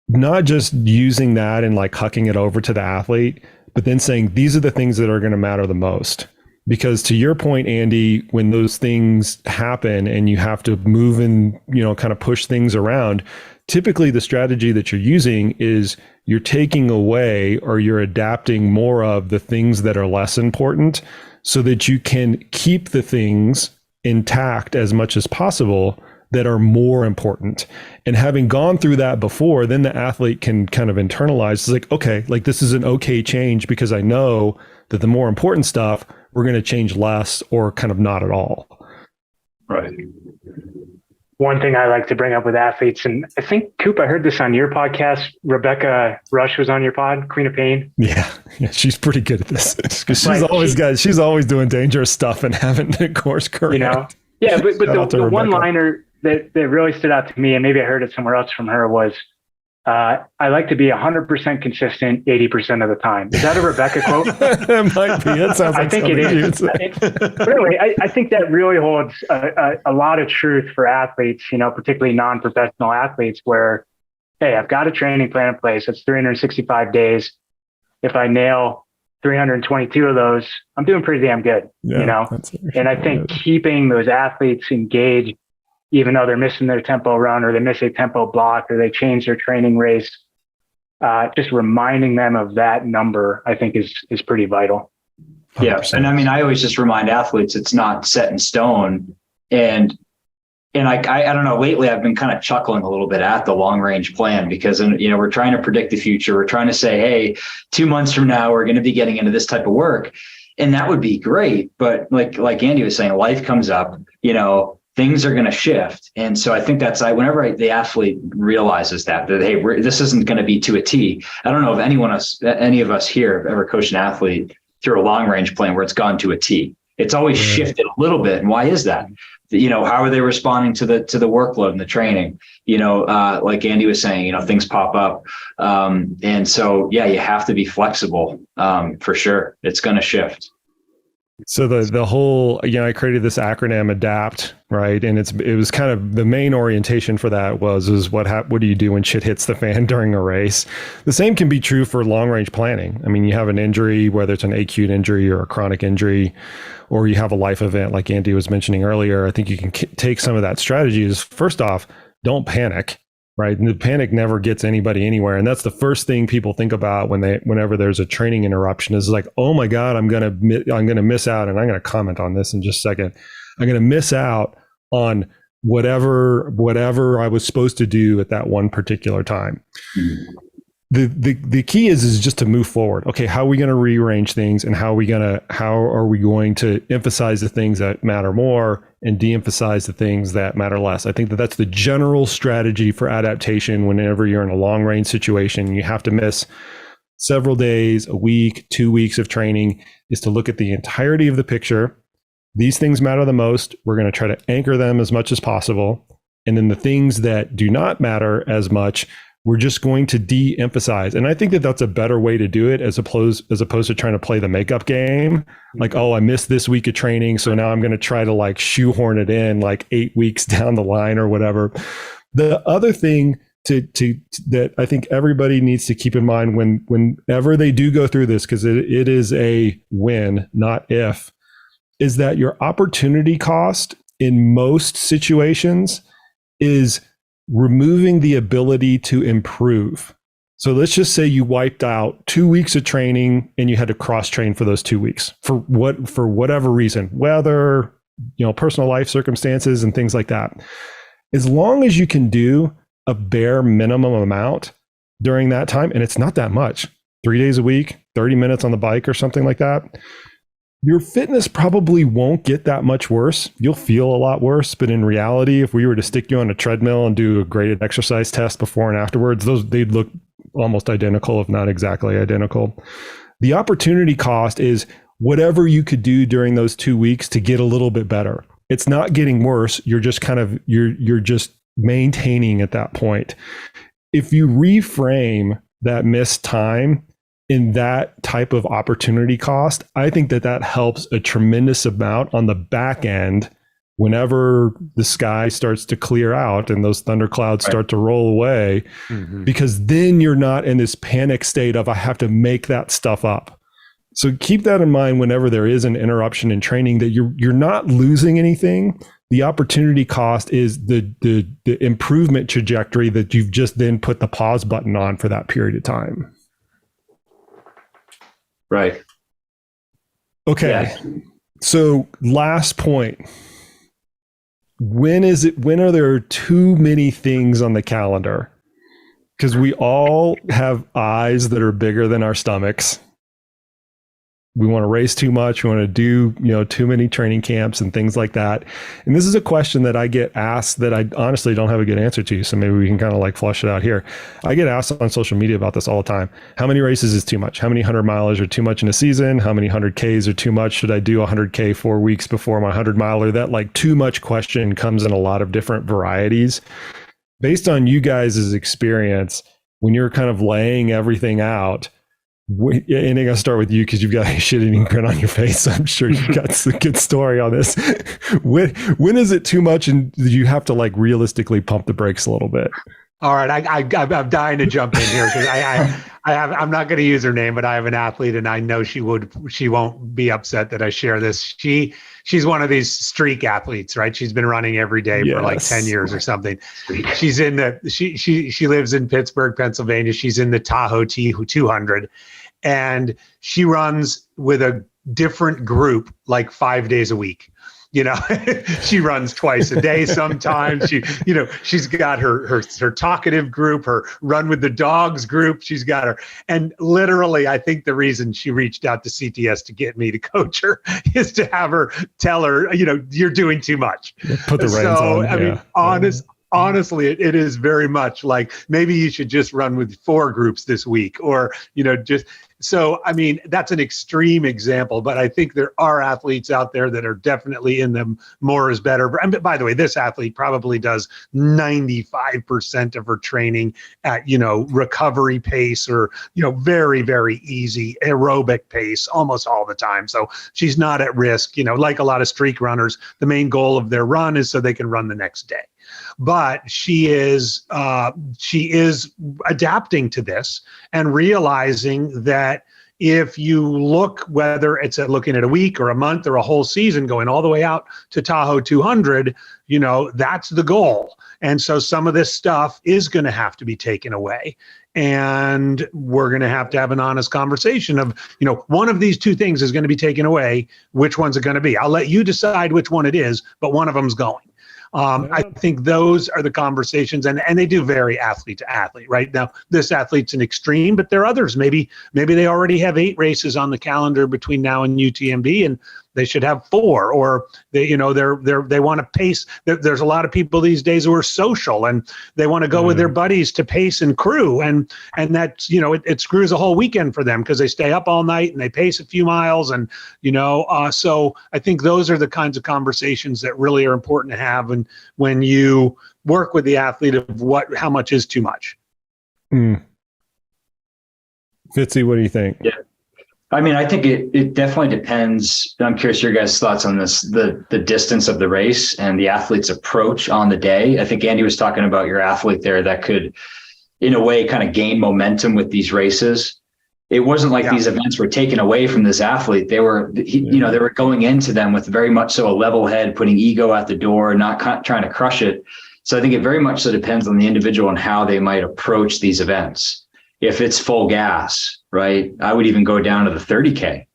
Not just using that and like hucking it over to the athlete, but then saying, these are the things that are going to matter the most. Because to your point, Andy, when those things happen and you have to move and, kind of push things around, typically the strategy that you're using is you're taking away or you're adapting more of the things that are less important so that you can keep the things intact as much as possible that are more important. And having gone through that before, then the athlete can kind of internalize, it's like, okay, like this is an okay change because I know that the more important stuff, we're going to change less or kind of not at all. Right. One thing I like to bring up with athletes, and I think, Koop, I heard this on your podcast. Rebecca Rush was on your pod, Queen of Pain. Yeah, she's pretty good at this. She's always doing dangerous stuff and having the course correct. Yeah, but the one-liner that really stood out to me, and maybe I heard it somewhere else from her, was I like to be 100% consistent 80% of the time. Is that a Rebecca quote? It might be. It sounds like I think it is. Really, I think that really holds a lot of truth for athletes, particularly non-professional athletes, where, hey, I've got a training plan in place. It's 365 days. If I nail 322 of those, I'm doing pretty damn good, And I think keeping those athletes engaged, even though they're missing their tempo run or they miss a tempo block or they change their training race, just reminding them of that number, I think is pretty vital. 100%. Yeah. And I mean, I always just remind athletes it's not set in stone. And I don't know, lately I've been kind of chuckling a little bit at the long range plan because, we're trying to predict the future. We're trying to say, hey, 2 months from now, we're going to be getting into this type of work. And that would be great. But like Andy was saying, life comes up, things are going to shift. And so I think that's whenever the athlete realizes that hey, this isn't going to be to a T. I don't know if any of us here have ever coached an athlete through a long range plan where it's gone to a T. It's always shifted a little bit. And why is that? How are they responding to the workload and the training? Like Andy was saying, things pop up. And so, yeah, you have to be flexible for sure. It's going to shift. So the whole, I created this acronym ADAPT, right? And it was kind of the main orientation for that was what do you do when shit hits the fan during a race? The same can be true for long range planning. I mean, you have an injury, whether it's an acute injury or a chronic injury, or you have a life event like Andy was mentioning earlier. I think you can take some of that strategies. First off, don't panic. Right. And the panic never gets anybody anywhere. And that's the first thing people think about whenever there's a training interruption is like, oh my God, I'm going to miss out. And I'm going to comment on this in just a second. I'm going to miss out on whatever I was supposed to do at that one particular time. Mm-hmm. The key is just to move forward. Okay, how are we going to rearrange things, and how are we going to emphasize the things that matter more and de-emphasize the things that matter less? I think that's the general strategy for adaptation. Whenever you're in a long range situation, you have to miss several days, a week, 2 weeks of training, is to look at the entirety of the picture. These things matter the most. We're going to try to anchor them as much as possible. And then the things that do not matter as much, we're just going to de-emphasize. And I think that's a better way to do it as opposed to trying to play the makeup game. Like, oh, I missed this week of training, so now I'm going to try to shoehorn it in 8 weeks down the line or whatever. The other thing that I think everybody needs to keep in mind whenever they do go through this, because it is a when, not if, is that your opportunity cost in most situations is removing the ability to improve. So let's just say you wiped out 2 weeks of training and you had to cross train for those 2 weeks for whatever reason, weather, personal life circumstances and things like that. As long as you can do a bare minimum amount during that time, and it's not that much, 3 days a week, 30 minutes on the bike or something like that, your fitness probably won't get that much worse. You'll feel a lot worse, but in reality, if we were to stick you on a treadmill and do a graded exercise test before and afterwards, they'd look almost identical, if not exactly identical. The opportunity cost is whatever you could do during those 2 weeks to get a little bit better. It's not getting worse. You're just you're just maintaining at that point. If you reframe that missed time in that type of opportunity cost, I think that helps a tremendous amount on the back end whenever the sky starts to clear out and those thunderclouds start to roll away, because then you're not in this panic state of I have to make that stuff up. So keep that in mind whenever there is an interruption in training, that you're not losing anything. The opportunity cost is the improvement trajectory that you've just then put the pause button on for that period of time. Right. Okay. Yeah. So last point. When are there too many things on the calendar? Because we all have eyes that are bigger than our stomachs. We want to race too much. We want to do, too many training camps and things like that. And this is a question that I get asked that I honestly don't have a good answer to. So maybe we can kind of flush it out here. I get asked on social media about this all the time. How many races is too much? How many 100 milers are too much in a season? How many 100Ks are too much? Should I do 100K 4 weeks before my 100 miler? That too much question comes in a lot of different varieties. Based on you guys' experience, when you're kind of laying everything out, and I'm going to start with you because you've got a shit-eating grin on your face. I'm sure you've got some good story on this. When is it too much and you have to like realistically pump the brakes a little bit? All right, I'm dying to jump in here because I'm not going to use her name, but I have an athlete, and I know she won't be upset that I share this. She's one of these streak athletes, right? She's been running every day for like 10 years or something. She's in she lives in Pittsburgh, Pennsylvania. She's in the Tahoe T200, and she runs with a different group like 5 days a week. She runs twice a day sometimes. She's got her talkative group, her run with the dogs group. She's got her. And literally, I think the reason she reached out to CTS to get me to coach her is to have her tell her, you're doing too much. Put the reins on. I mean, honestly, it is very much like maybe you should just run with 4 groups this week or, so, I mean, that's an extreme example, but I think there are athletes out there that are definitely in them more is better. And by the way, this athlete probably does 95% of her training at, recovery pace or, very, very easy aerobic pace almost all the time. So she's not at risk, like a lot of streak runners, the main goal of their run is so they can run the next day. But she is adapting to this and realizing that if you look, whether it's looking at a week or a month or a whole season going all the way out to Tahoe 200, that's the goal. And so some of this stuff is going to have to be taken away. And we're going to have an honest conversation of, one of these 2 things is going to be taken away. Which one's it going to be? I'll let you decide which one it is, but one of them's going. I think those are the conversations, and they do vary athlete to athlete. Right now, this athlete's an extreme, but there are others. Maybe they already have 8 races on the calendar between now and UTMB, and they should have 4. Or they want to pace. There's a lot of people these days who are social, and they want to go with their buddies to pace and crew, and that's it screws a whole weekend for them because they stay up all night and they pace a few miles, and so I think those are the kinds of conversations that really are important to have, and when you work with the athlete of how much is too much. Fitzy, what do you think? Yeah. I mean, I think it definitely depends. I'm curious your guys' thoughts on this, the distance of the race and the athlete's approach on the day. I think Andy was talking about your athlete there that could, in a way, kind of gain momentum with these races. It wasn't like these events were taken away from this athlete. They were, they were going into them with very much so a level head, putting ego at the door, not trying to crush it. So I think it very much so depends on the individual and how they might approach these events. If it's full gas, right? I would even go down to the 30K.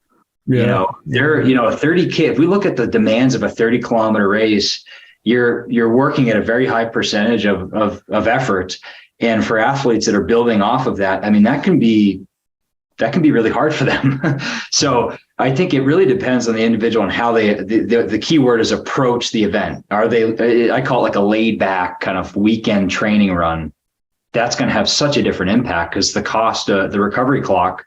A 30K, if we look at the demands of a 30-kilometer race, you're working at a very high percentage of effort. And for athletes that are building off of that, I mean, that can be really hard for them. So I think it really depends on the individual and how the key word is approach the event. Are they, I call it like a laid back kind of weekend training run. That's going to have such a different impact because the cost, the recovery clock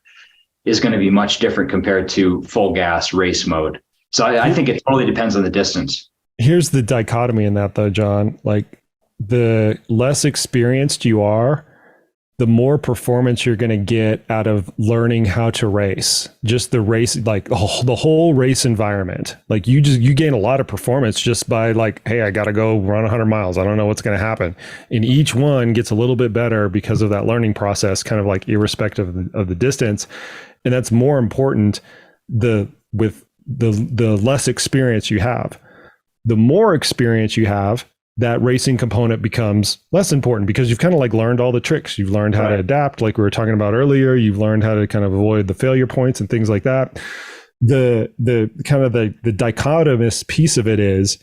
is going to be much different compared to full gas race mode. So I think it totally depends on the distance. Here's the dichotomy in that though, John. Like the less experienced you are, the more performance you're going to get out of learning how to race. Just the race, like the whole race environment. Like you gain a lot of performance just by like, hey, I got to go run 100 miles. I don't know what's going to happen. And each one gets a little bit better because of that learning process, kind of like irrespective of the distance. And that's more important with the less experience you have. The more experience you have, that racing component becomes less important because you've kind of like learned all the tricks. You've learned how to adapt, like we were talking about earlier. You've learned how to kind of avoid the failure points and things like that. The kind of the dichotomous piece of it is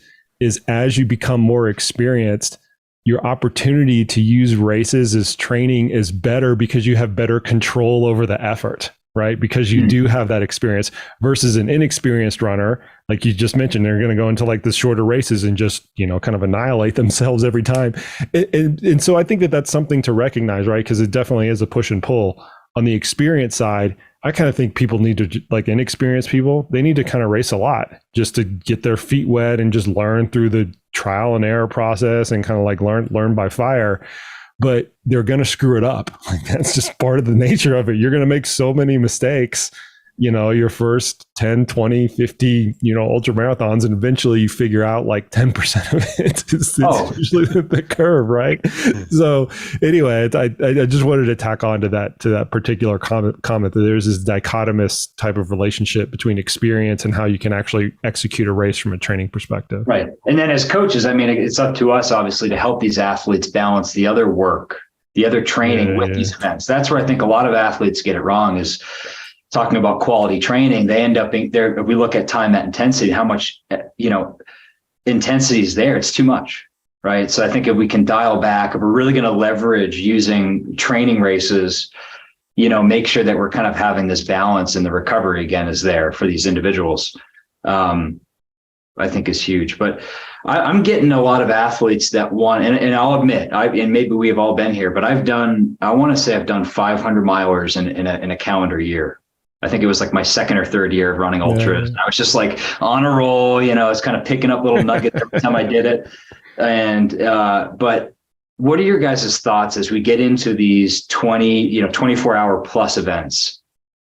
as you become more experienced, your opportunity to use races as training is better because you have better control over the effort, right? Because you do have that experience versus an inexperienced runner. Like you just mentioned, they're going to go into like the shorter races and just, kind of annihilate themselves every time. And so I think that that's something to recognize, right? Because it definitely is a push and pull. On the experience side, I kind of think people need to, like inexperienced people, they need to kind of race a lot just to get their feet wet and just learn through the trial and error process and kind of like learn by fire. but they're going to screw it up. Like, that's just part of the nature of it. You're going to make so many mistakes, your first 10, 20, 50, ultra marathons, and eventually you figure out like 10% of it is usually the curve, right? So anyway, I just wanted to tack on to that particular comment that there's this dichotomous type of relationship between experience and how you can actually execute a race from a training perspective. Right. And then as coaches, I mean, it's up to us obviously to help these athletes balance the other work, the other training with these events. That's where I think a lot of athletes get it wrong, is talking about quality training. They end up being there. If we look at time at intensity, how much, intensity is there, it's too much, right? So I think if we can dial back, if we're really going to leverage using training races, make sure that we're kind of having this balance, and the recovery again is there for these individuals, I think is huge. But I'm getting a lot of athletes that want, and I'll admit, and maybe we have all been here, but I want to say I've done 500 milers in a calendar year. I think it was like my second or third year of running ultras. I was just like on a roll, it's kind of picking up little nuggets every time I did it. And, but what are your guys' thoughts as we get into these 24-hour plus events?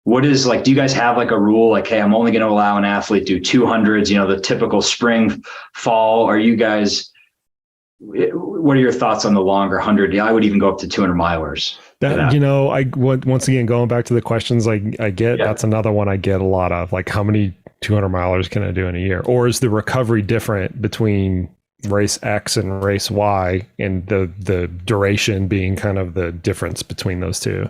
What is like, do you guys have like a rule, like, hey, I'm only going to allow an athlete to do 200s, the typical spring, fall? Are you guys, what are your thoughts on the longer 100? I would even go up to 200 milers. Once again, going back to the questions I get, that's another one I get a lot of, like, how many 200 milers can I do in a year? Or is the recovery different between race X and race Y, and the duration being kind of the difference between those two?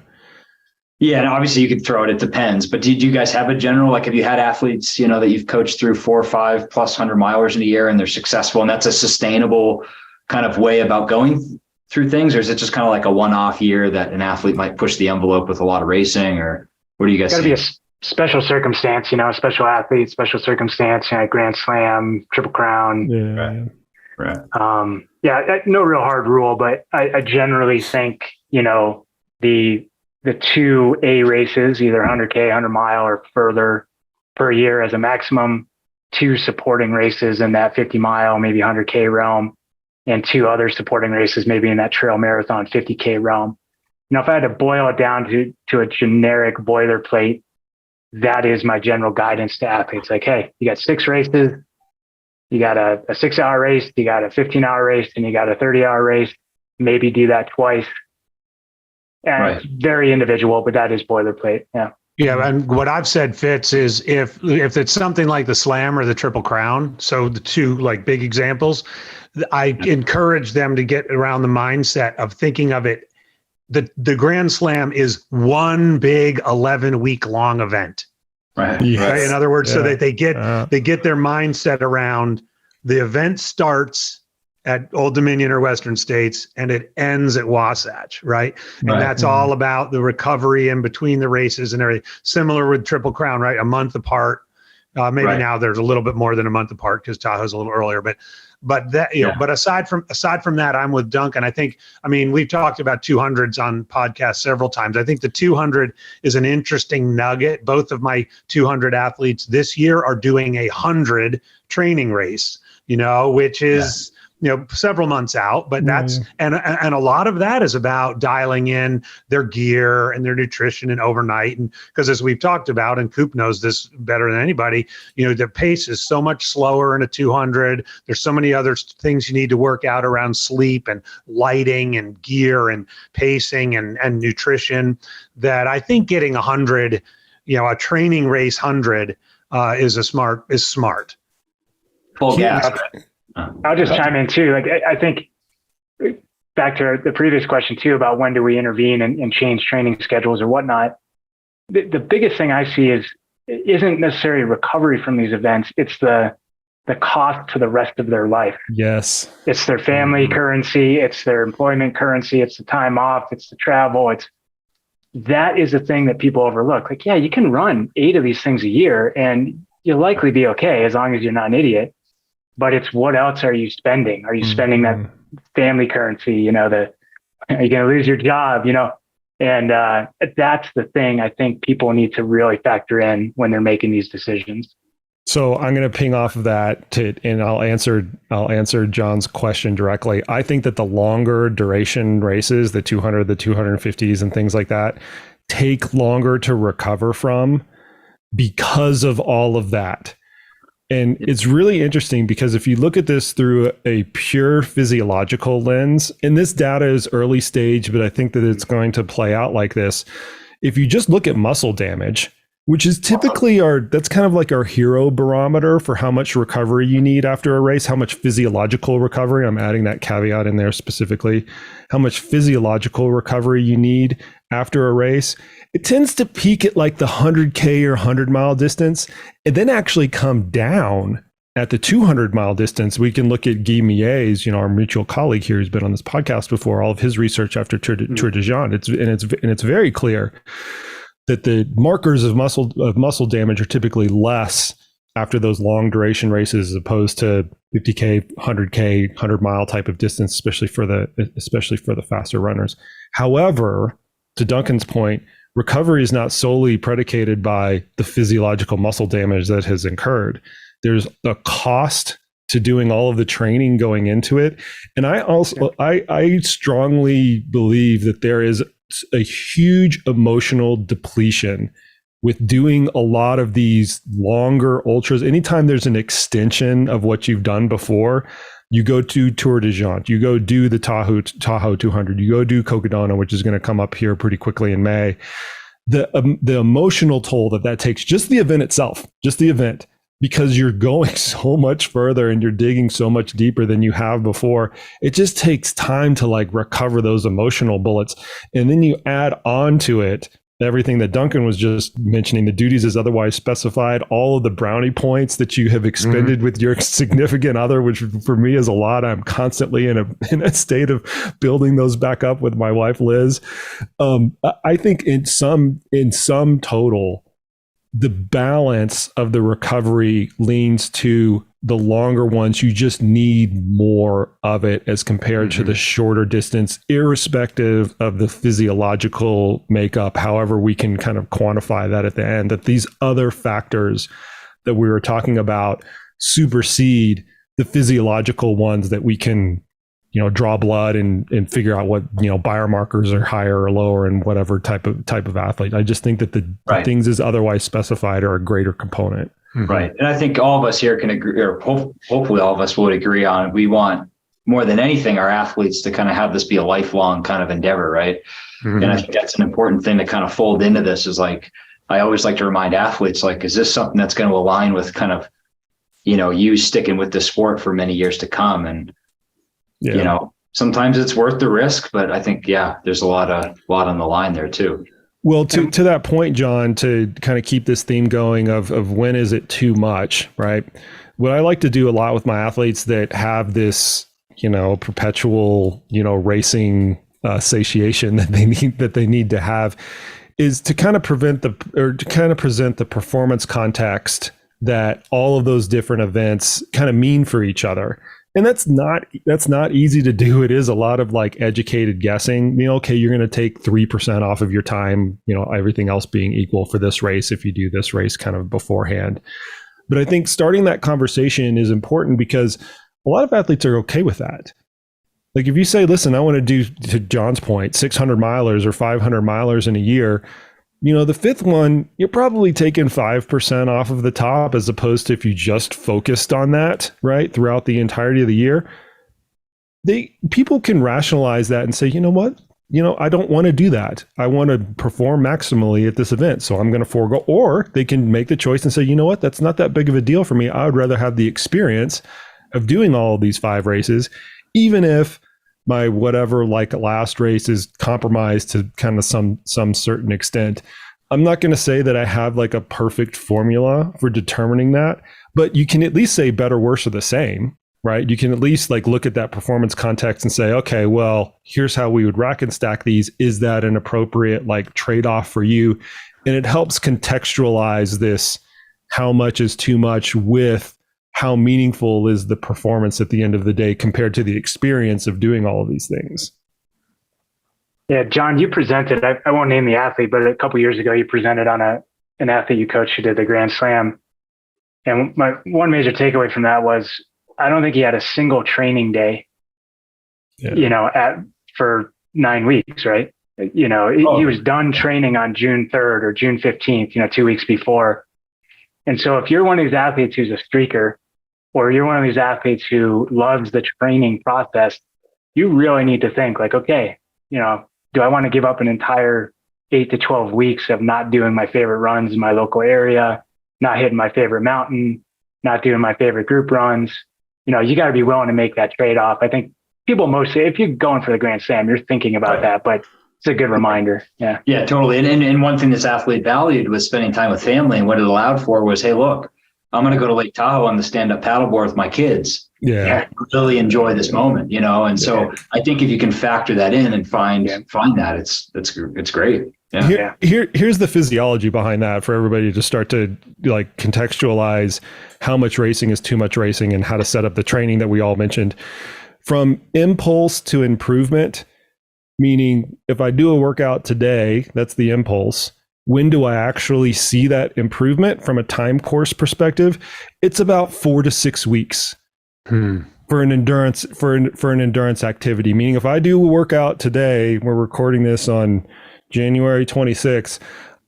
Yeah, and obviously you could throw it depends, but did you guys have a general, like, have you had athletes, that you've coached through 4 or 5 plus 100 milers in a year and they're successful, and that's a sustainable kind of way about going through things? Or is it just kind of like a one-off year that an athlete might push the envelope with a lot of racing? Or what do you guys see? It's got to be a special circumstance, special athlete, special circumstance, Grand Slam, Triple Crown. Yeah. Right. No real hard rule, but I generally think, the 2 A races, either 100K, 100 mile or further per year as a maximum, 2 supporting races in that 50 mile, maybe 100K realm, and 2 other supporting races, maybe in that trail marathon 50K realm. If I had to boil it down to a generic boilerplate, that is my general guidance to athletes. Like, hey, you got 6 races, you got a 6-hour race, you got a 15-hour race, and you got a 30-hour race. Maybe do that twice. And It's very individual, but that is boilerplate. Yeah. Yeah, and what I've said, Fitz, is if it's something like the Slam or the Triple Crown, so the 2 like big examples, I encourage them to get around the mindset of thinking of it. The Grand Slam is one big 11-week long event. Right. Yes. Right. In other words, so that they get their mindset around the event starts at Old Dominion or Western States and it ends at Wasatch, right? And that's all about the recovery in between the races and everything. Similar with Triple Crown, right? A month apart. Maybe now there's a little bit more than a month apart because Tahoe's a little earlier, but that, but aside from that, I'm with Duncan. We've talked about 200s on podcasts several times. I think the 200 is an interesting nugget. Both of my 200 athletes this year are doing a 100 training race, which is, several months out, but that's, and a lot of that is about dialing in their gear and their nutrition and overnight. And because as we've talked about, and Koop knows this better than anybody, the pace is so much slower in a 200. There's so many other things you need to work out around sleep and lighting and gear and pacing and nutrition, that I think getting 100, a training race 100 is smart. Full gas. I'll just chime in too. Like, I think back to the previous question too, about when do we intervene and change training schedules or whatnot. The biggest thing I see isn't necessarily recovery from these events. It's the cost to the rest of their life. Yes. It's their family currency. It's their employment currency. It's the time off. It's the travel. That is a thing that people overlook. Like, yeah, you can run 8 of these things a year and you'll likely be okay as long as you're not an idiot. But it's, what else are you spending? Are you spending that family currency? Are you going to lose your job? And that's the thing I think people need to really factor in when they're making these decisions. So I'm going to ping off of that and I'll answer John's question directly. I think that the longer duration races, the 200, the 250s and things like that, take longer to recover from because of all of that. And it's really interesting because if you look at this through a pure physiological lens, and this data is early stage, but I think that it's going to play out like this. If you just look at muscle damage, which is typically that's kind of like our hero barometer for how much recovery you need after a race, how much physiological recovery, I'm adding that caveat in there specifically, how much physiological recovery you need after a race. It tends to peak at like the 100K or 100-mile distance and then actually come down at the 200-mile distance. We can look at Guy Millet's, our mutual colleague here who's been on this podcast before, all of his research after Tour-de-John. It's very clear that the markers of muscle damage are typically less after those long duration races as opposed to 50K, 100K, 100-mile type of distance, especially for the faster runners. However, to Duncan's point, recovery is not solely predicated by the physiological muscle damage that has incurred. There's a cost to doing all of the training going into it. And I strongly believe that there is a huge emotional depletion with doing a lot of these longer ultras. Anytime there's an extension of what you've done before, you go to Tour-de-John, you go do the Tahoe 200, you go do Cocodona, which is going to come up here pretty quickly in May. The emotional toll that takes, just the event itself, because you're going so much further and you're digging so much deeper than you have before. It just takes time to like recover those emotional bullets. And then you add on to it everything that Duncan was just mentioning, the duties as otherwise specified, all of the brownie points that you have expended with your significant other, which for me is a lot. I'm constantly in a state of building those back up with my wife, Liz. I think in sum total, the balance of the recovery leans to the longer ones. You just need more of it as compared to the shorter distance, irrespective of the physiological makeup, however we can kind of quantify that at the end, that these other factors that we were talking about supersede the physiological ones that we can, draw blood and figure out what, biomarkers are higher or lower in whatever type of athlete. I just think that the things as otherwise specified are a greater component. Right. And I think all of us here can agree, or hopefully all of us would agree on, we want more than anything our athletes to kind of have this be a lifelong kind of endeavor. Right. And I think that's an important thing to kind of fold into this is like, I always like to remind athletes, like, is this something that's going to align with kind of, you sticking with the sport for many years to come? And, sometimes it's worth the risk, but I think, there's a lot on the line there too. Well, to that point, John, to kind of keep this theme going of when is it too much, right? What I like to do a lot with my athletes that have this, perpetual, racing satiation that they need to have is to kind of present the performance context that all of those different events kind of mean for each other. And that's not easy to do. It is a lot of like educated guessing. Okay, you're going to take 3% off of your time, everything else being equal for this race if you do this race kind of beforehand. But I think starting that conversation is important because a lot of athletes are okay with that. Like if you say, listen, I want to do, to John's point, 600 milers or 500 milers in a year, the fifth one, you're probably taking 5% off of the top as opposed to if you just focused on that, right, throughout the entirety of the year. People can rationalize that and say, you know what? I don't want to do that. I want to perform maximally at this event, so I'm going to forego. Or they can make the choice and say, you know what? That's not that big of a deal for me. I would rather have the experience of doing all of these 5 races, even if my whatever like last race is compromised to kind of some certain extent. I'm not going to say that I have like a perfect formula for determining that, but you can at least say better, worse, or the same, right? You can at least like look at that performance context and say, okay, well, here's how we would rack and stack these. Is that an appropriate like trade-off for you? And it helps contextualize this, how much is too much with how meaningful is the performance at the end of the day compared to the experience of doing all of these things. Yeah, John, you presented, I won't name the athlete, but a couple of years ago, you presented on an athlete you coached who did the Grand Slam. And my one major takeaway from that was, I don't think he had a single training day, for 9 weeks, right? He was done training on June 3rd or June 15th, 2 weeks before. And so if you're one of these athletes who's a streaker, or you're one of these athletes who loves the training process, you really need to think like, okay, do I want to give up an entire 8 to 12 weeks of not doing my favorite runs in my local area, not hitting my favorite mountain, not doing my favorite group runs? You got to be willing to make that trade-off. I think people mostly, if you're going for the Grand Slam, you're thinking about that, but it's a good reminder. Yeah. Yeah, totally. And one thing this athlete valued was spending time with family. And what it allowed for was, hey, look, I'm going to go to Lake Tahoe on the stand-up paddleboard with my kids. Yeah. Really enjoy this moment, And so I think if you can factor that in and find that, it's great. Yeah. Here's the physiology behind that for everybody to start to like contextualize how much racing is too much racing and how to set up the training that we all mentioned. From impulse to improvement, meaning if I do a workout today, that's the impulse. When do I actually see that improvement from a time course perspective? It's about 4 to 6 weeks for an endurance activity. Meaning if I do a workout today, we're recording this on January 26th,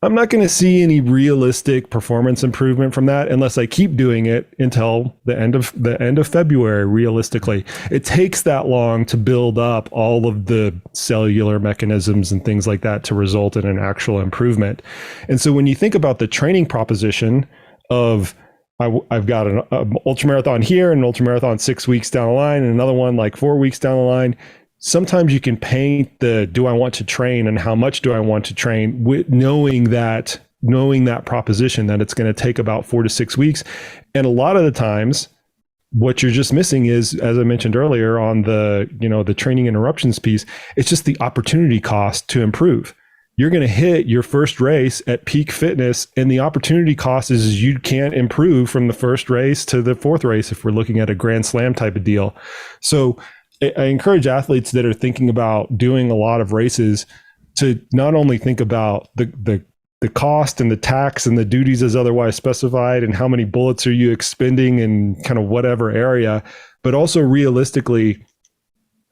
I'm not going to see any realistic performance improvement from that unless I keep doing it until the end of February. Realistically, it takes that long to build up all of the cellular mechanisms and things like that to result in an actual improvement. And so when you think about the training proposition of I've got an ultramarathon here, and an ultramarathon 6 weeks down the line, and another one like 4 weeks down the line. Sometimes you can paint the do I want to train and how much do I want to train with knowing that proposition that it's going to take about 4 to 6 weeks. And a lot of the times what you're just missing is, as I mentioned earlier on the training interruptions piece, it's just the opportunity cost to improve. You're going to hit your first race at peak fitness, and the opportunity cost is you can't improve from the first race to the fourth race if we're looking at a Grand Slam type of deal. So I encourage athletes that are thinking about doing a lot of races to not only think about the cost and the tax and the duties as otherwise specified and how many bullets are you expending in kind of whatever area, but also realistically,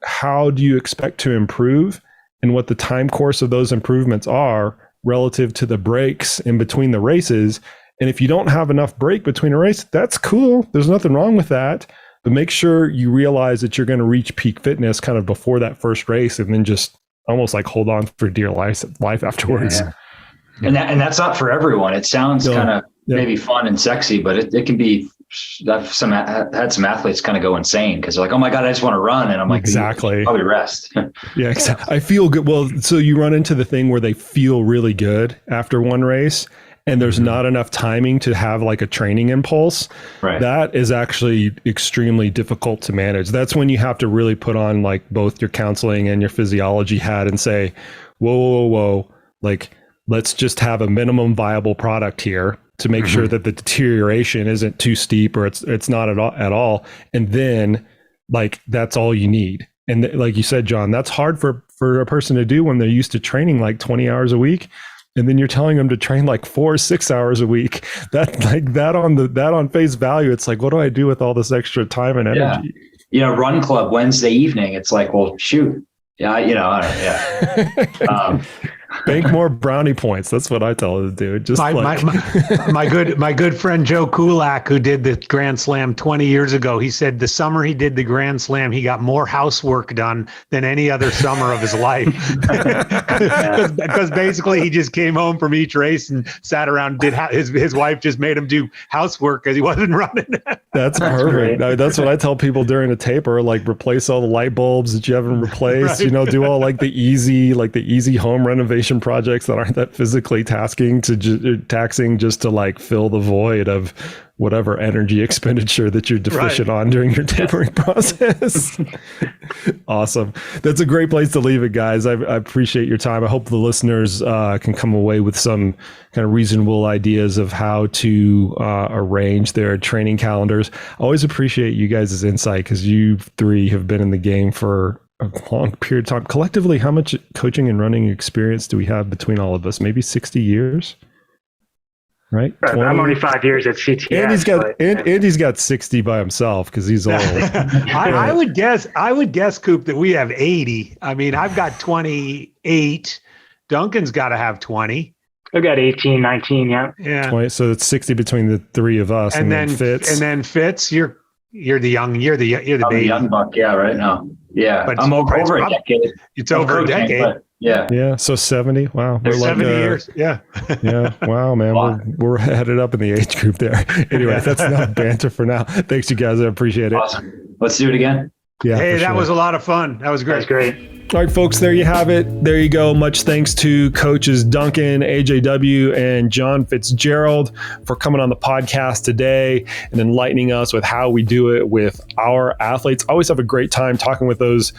how do you expect to improve and what the time course of those improvements are relative to the breaks in between the races. And if you don't have enough break between a race, that's cool. There's nothing wrong with that. But make sure you realize that you're going to reach peak fitness kind of before that first race, and then just almost like hold on for dear life afterwards. Yeah. And that's not for everyone. It sounds kind of maybe fun and sexy, but it can be. I've had some athletes kind of go insane because they're like, "Oh my God, I just want to run," and I'm like, "Exactly, probably rest." Yeah, exactly. I feel good. Well, so you run into the thing where they feel really good after one race, and there's not enough timing to have like a training impulse. Right. That is actually extremely difficult to manage. That's when you have to really put on like both your counseling and your physiology hat and say, whoa, like let's just have a minimum viable product here to make sure that the deterioration isn't too steep or it's not at all. And then like, that's all you need. And like you said, John, that's hard for a person to do when they're used to training like 20 hours a week. And then you're telling them to train like 4 or 6 hours a week. That on face value, it's like, what do I do with all this extra time and energy? Yeah. Run club Wednesday evening. It's like, well, shoot. Yeah. I don't know. Bank more brownie points. That's what I tell them to do. Just my good friend Joe Kulak, who did the Grand Slam 20 years ago, he said the summer he did the Grand Slam, he got more housework done than any other summer of his life. Because basically he just came home from each race and sat around. His wife just made him do housework because he wasn't running. That's perfect. That's what I tell people during a taper. Like replace all the light bulbs that you haven't replaced. Right. Do all like the easy home renovation projects that aren't that physically taxing just to like fill the void of whatever energy expenditure that you're deficient on during your tapering process. Awesome. That's a great place to leave it, guys. I appreciate your time. I hope the listeners can come away with some kind of reasonable ideas of how to arrange their training calendars. I always appreciate you guys' insight because you three have been in the game for a long period of time. Collectively, how much coaching and running experience do we have between all of us? Maybe 60 years? right? I'm only 5 years at CTS. Andy's got 60 by himself because he's old. I would guess, Koop, that we have 80. I mean, I've got 28. Duncan's got to have 20. I've got 18, 19, yeah. 20, so it's 60 between the three of us, and then Fitz. And then Fitz, you're the young buck, yeah, right now. Yeah, but I'm over a decade. It's over a decade. Yeah. So 70. Wow, we're 70 years. Yeah. Wow, man, we're headed up in the age group there. Anyway, that's enough banter for now. Thanks, you guys. I appreciate it. Awesome. Let's do it again. Yeah. Hey, that was a lot of fun. That was great. That's great. All right, folks, there you have it. There you go. Much thanks to coaches Duncan, AJW, and John Fitzgerald for coming on the podcast today and enlightening us with how we do it with our athletes. I always have a great time talking with those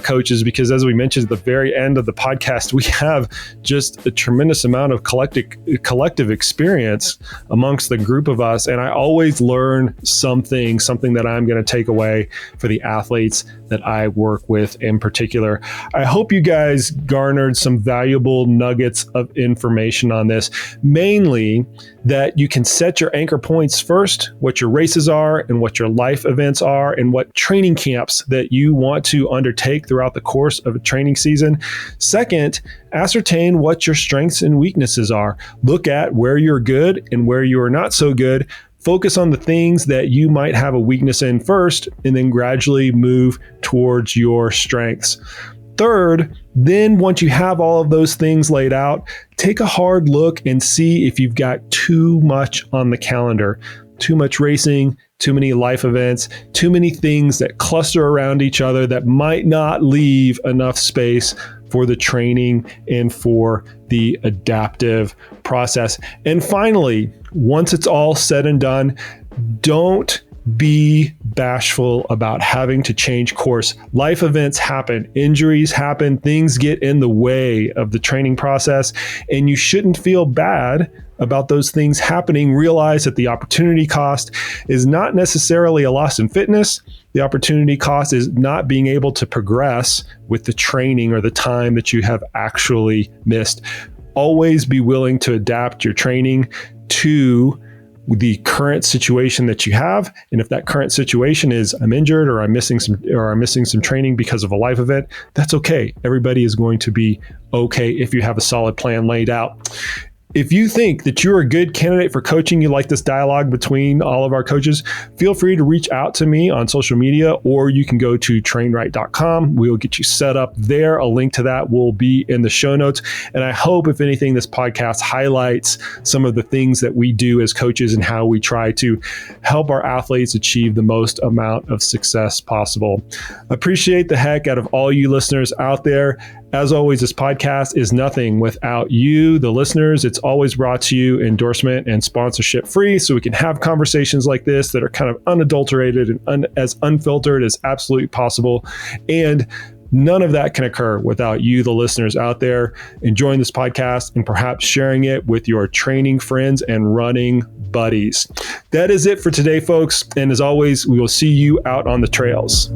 coaches because, as we mentioned at the very end of the podcast, we have just a tremendous amount of collective experience amongst the group of us. And I always learn something that I'm going to take away for the athletes that I work with in particular. I hope you guys garnered some valuable nuggets of information on this, mainly that you can set your anchor points first, what your races are and what your life events are and what training camps that you want to undertake throughout the course of a training season. Second, ascertain what your strengths and weaknesses are. Look at where you're good and where you are not so good. Focus on the things that you might have a weakness in first, and then gradually move towards your strengths. Third, then once you have all of those things laid out, take a hard look and see if you've got too much on the calendar, too much racing, too many life events, too many things that cluster around each other that might not leave enough space for the training and for the adaptive process. And finally, once it's all said and done, don't be bashful about having to change course. Life events happen, injuries happen, things get in the way of the training process, and you shouldn't feel bad about those things happening. Realize that the opportunity cost is not necessarily a loss in fitness. The opportunity cost is not being able to progress with the training or the time that you have actually missed. Always be willing to adapt your training to the current situation that you have. And if that current situation is I'm injured or I'm missing some training because of a life event, that's okay. Everybody is going to be okay if you have a solid plan laid out. If you think that you're a good candidate for coaching, you like this dialogue between all of our coaches, feel free to reach out to me on social media, or you can go to trainright.com. We'll get you set up there. A link to that will be in the show notes. And I hope, if anything, this podcast highlights some of the things that we do as coaches and how we try to help our athletes achieve the most amount of success possible. Appreciate the heck out of all you listeners out there. As always, this podcast is nothing without you, the listeners. It's always brought to you endorsement and sponsorship free, so we can have conversations like this that are kind of unadulterated and as unfiltered as absolutely possible. And none of that can occur without you, the listeners out there, enjoying this podcast and perhaps sharing it with your training friends and running buddies. That is it for today, folks. And as always, we will see you out on the trails.